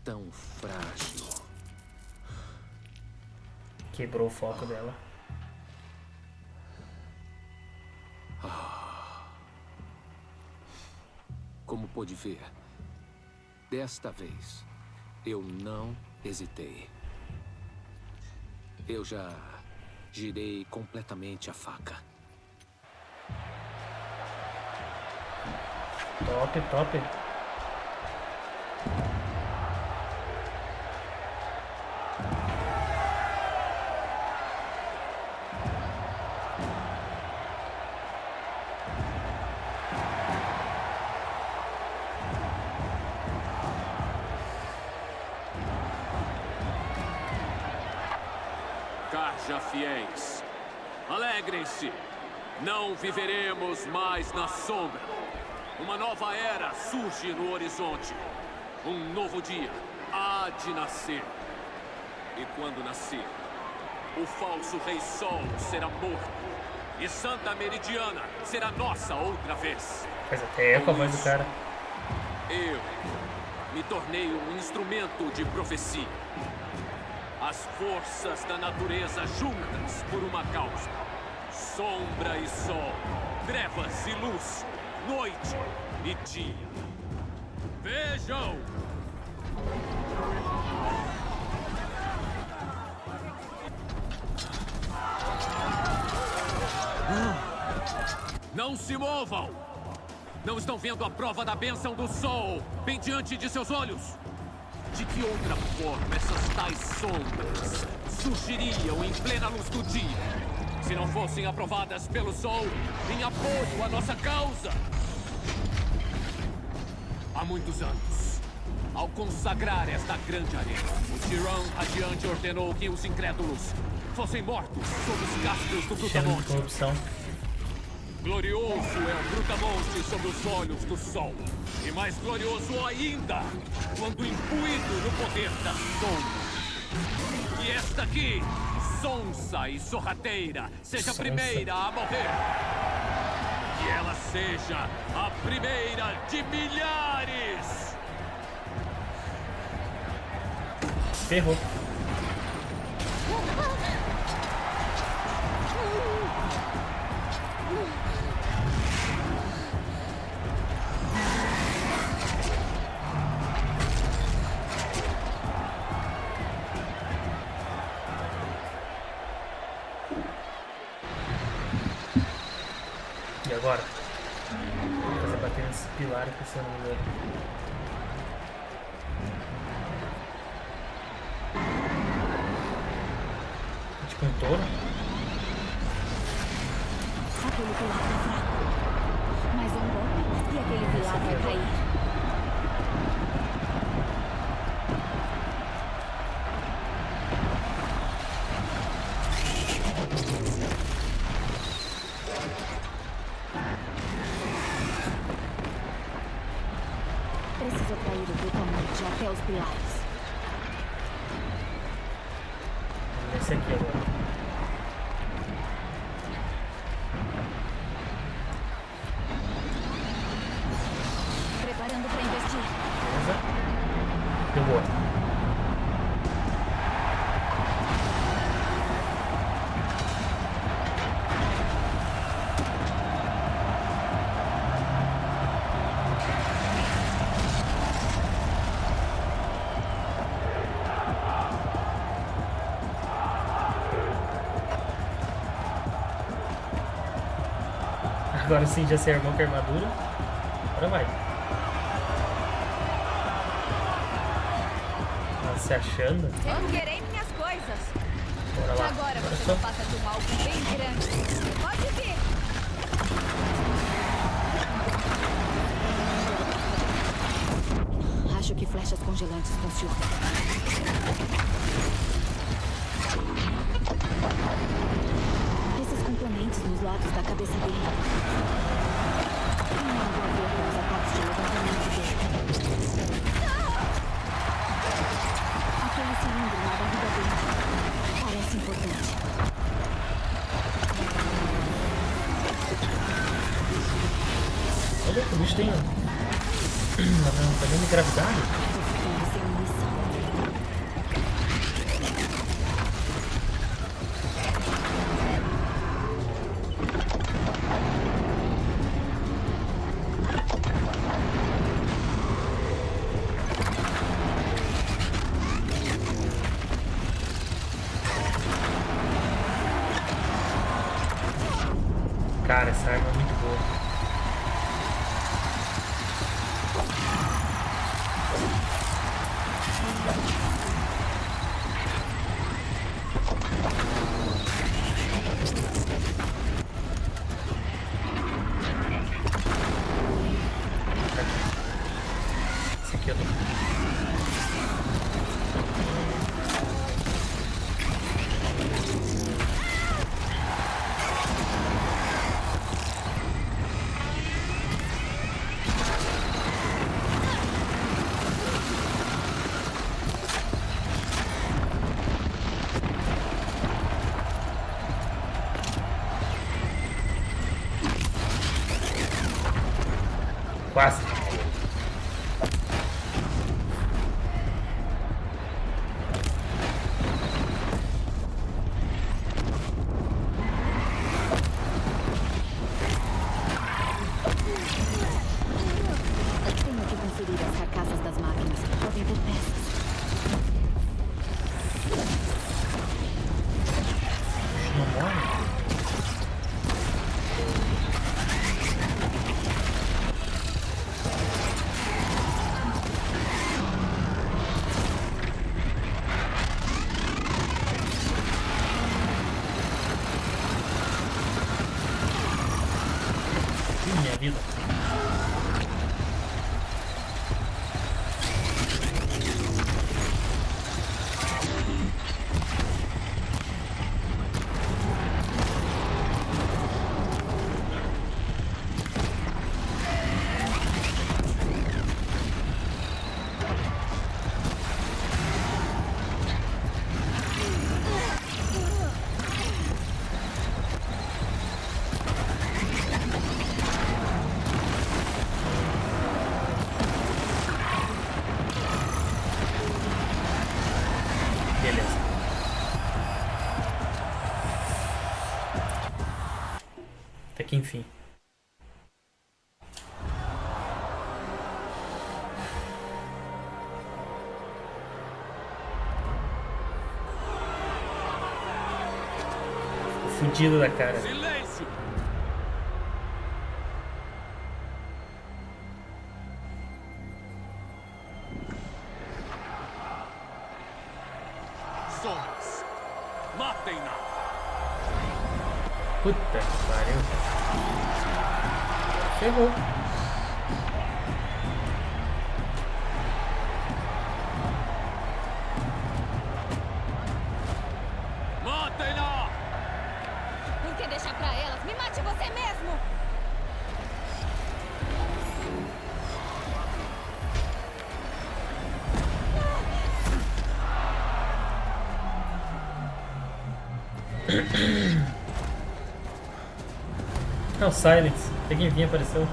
tão frágil. Quebrou o foco dela. Como pôde ver, desta vez, eu não hesitei. Eu já girei completamente a faca. Top, top. Carja fiéis, alegrem-se. Não viveremos mais na sombra. Uma nova era surge no horizonte. Um novo dia há de nascer. E quando nascer, o falso Rei Sol será morto. E Santa Meridiana será nossa outra vez. Faz até eco a voz do cara. Eu me tornei um instrumento de profecia. As forças da natureza juntas por uma causa. Sombra e sol, trevas e luz, noite e dia. Vejam! Não se movam! Não estão vendo a prova da bênção do sol bem diante de seus olhos? De que outra forma essas tais sombras surgiriam em plena luz do dia, se não fossem aprovadas pelo sol em apoio à nossa causa? Há muitos anos, ao consagrar esta grande arena, o Tirão Radiante ordenou que os incrédulos fossem mortos sob os castros do Brutamonte. Glorioso é o Brutamonte sobre os olhos do sol. E mais glorioso ainda, quando imbuído no poder da sombra. E esta aqui, sonsa e sorrateira, seja a primeira a morrer. Que ela seja a primeira de milhares. Ferrou. E agora? Vou fazer bater nesse pilar aqui, se eu não me engano. Tipo um touro? Aquele pilar tá fraco. Mais um golpe e aquele pilar vai cair. Preciso atrair o Brutamonte até os pilares. Esse aqui agora. Preparando para investir. Beleza? Pegou. Agora sim já se armou com a armadura. Agora vai. se achando. Recuperei minhas coisas. Bora lá. Agora você só. não passa de um alvo bem grande. Pode vir. Acho que flechas congelantes funcionam. Esses componentes nos lados da cabeça dele. Tem algo a ver com os ataques de levantamento dele. Aquele cilindro na barriga dele parece importante. Olha, o bicho tem tá vendo gravidade? Cara, essa arma é muito boa. Esse aqui eu tô. Quase. Tenho que conferir as carcaças das máquinas. Podem ter peças. Não morre? Minha vida. Beleza. Até que enfim. Ficou fudido da cara. Silêncio! Sombras! Matem-na! Puta que pariu. Ferrou. Matem-na! Por que deixar pra elas? Me mate você mesmo! É o Silence. Até que enfim apareceu.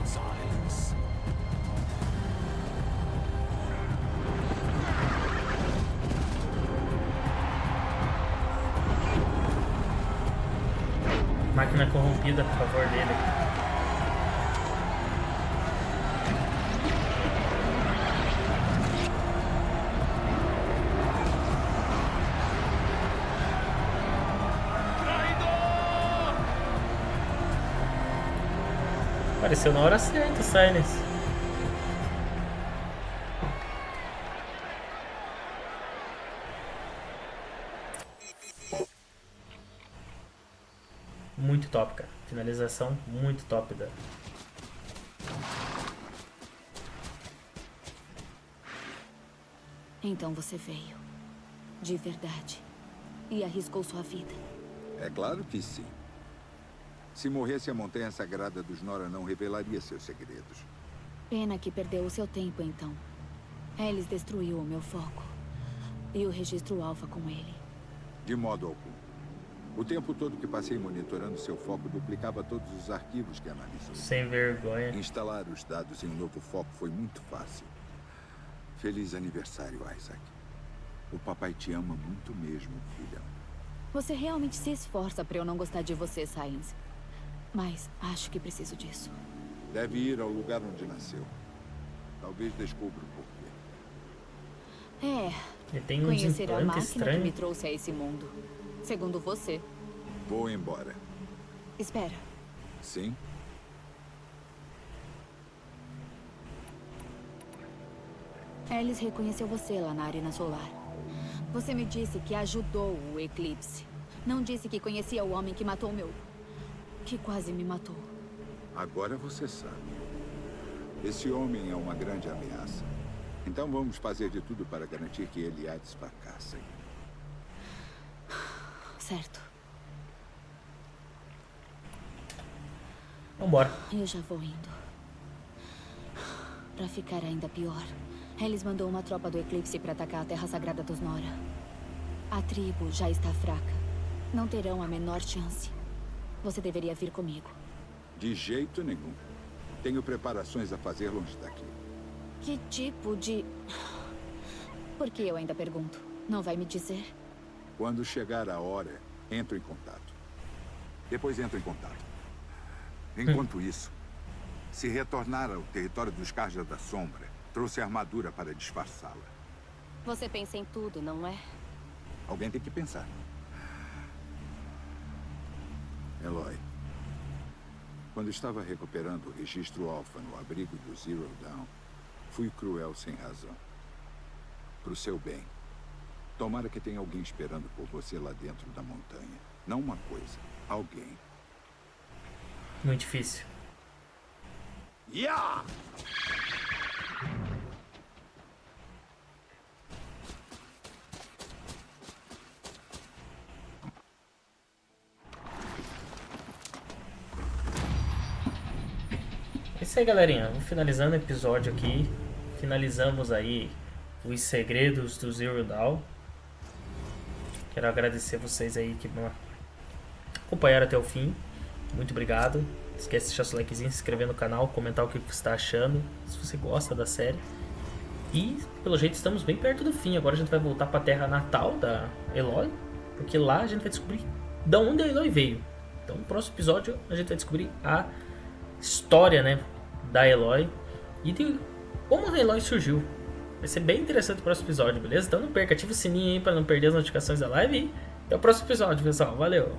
Silence. Máquina corrompida a favor dele. Apareceu na hora certa, Silence. Muito top, cara. Finalização muito top da... Então você veio. De verdade. E arriscou sua vida. É claro que sim. Se morresse, a Montanha Sagrada dos Nora não revelaria seus segredos. Pena que perdeu o seu tempo, então. Ellis destruiu o meu foco. E o registro alfa com ele. De modo algum. O tempo todo que passei monitorando seu foco duplicava todos os arquivos que analisou. Sem vergonha. Instalar os dados em um novo foco foi muito fácil. Feliz aniversário, Isaac. O papai te ama muito mesmo, filhão. Você realmente se esforça pra eu não gostar de você, Silence. Mas acho que preciso disso. Deve ir ao lugar onde nasceu. Talvez descubra o porquê. Ele tem um conhecer a máquina estranho. que me trouxe a esse mundo. Segundo você. Vou embora. Espera. Sim? Ellis reconheceu você lá na Arena Solar. Você me disse que ajudou o eclipse. Não disse que conhecia o homem que matou meu... que quase me matou. Agora você sabe. Esse homem é uma grande ameaça. Então vamos fazer de tudo para garantir que ele e Hades fracassem. Certo. Vambora. Eu já vou indo. Pra ficar ainda pior, Ellis mandou uma tropa do Eclipse para atacar a Terra Sagrada dos Nora. A tribo já está fraca. Não terão a menor chance. Você deveria vir comigo. De jeito nenhum. Tenho preparações a fazer longe daqui. Que tipo de... Por que eu ainda pergunto? Não vai me dizer? Quando chegar a hora, entro em contato. Depois entro em contato. Enquanto isso, se retornar ao território dos Carja da Sombra, trouxe a armadura para disfarçá-la. Você pensa em tudo, não é? Alguém tem que pensar. Eloy, quando estava recuperando o registro Alpha no abrigo do Zero Dawn, fui cruel sem razão. Pro seu bem. Tomara que tenha alguém esperando por você lá dentro da montanha. Não uma coisa, alguém. Muito difícil. Yeah! É isso aí, galerinha. Vamos finalizando o episódio aqui. Finalizamos aí os segredos do Zero Dawn. Quero agradecer vocês aí que me acompanharam até o fim. Muito obrigado. Não esquece de deixar seu likezinho, se inscrever no canal, comentar o que você está achando, se você gosta da série. E, pelo jeito, estamos bem perto do fim. Agora a gente vai voltar para a terra natal da Eloy, porque lá a gente vai descobrir de onde a Eloy veio. Então, no próximo episódio, a gente vai descobrir a história, né, da Eloy e de como a Eloy surgiu. Vai ser bem interessante o próximo episódio, beleza? Então não perca, ativa o sininho aí para não perder as notificações da live e até o próximo episódio, pessoal. Valeu!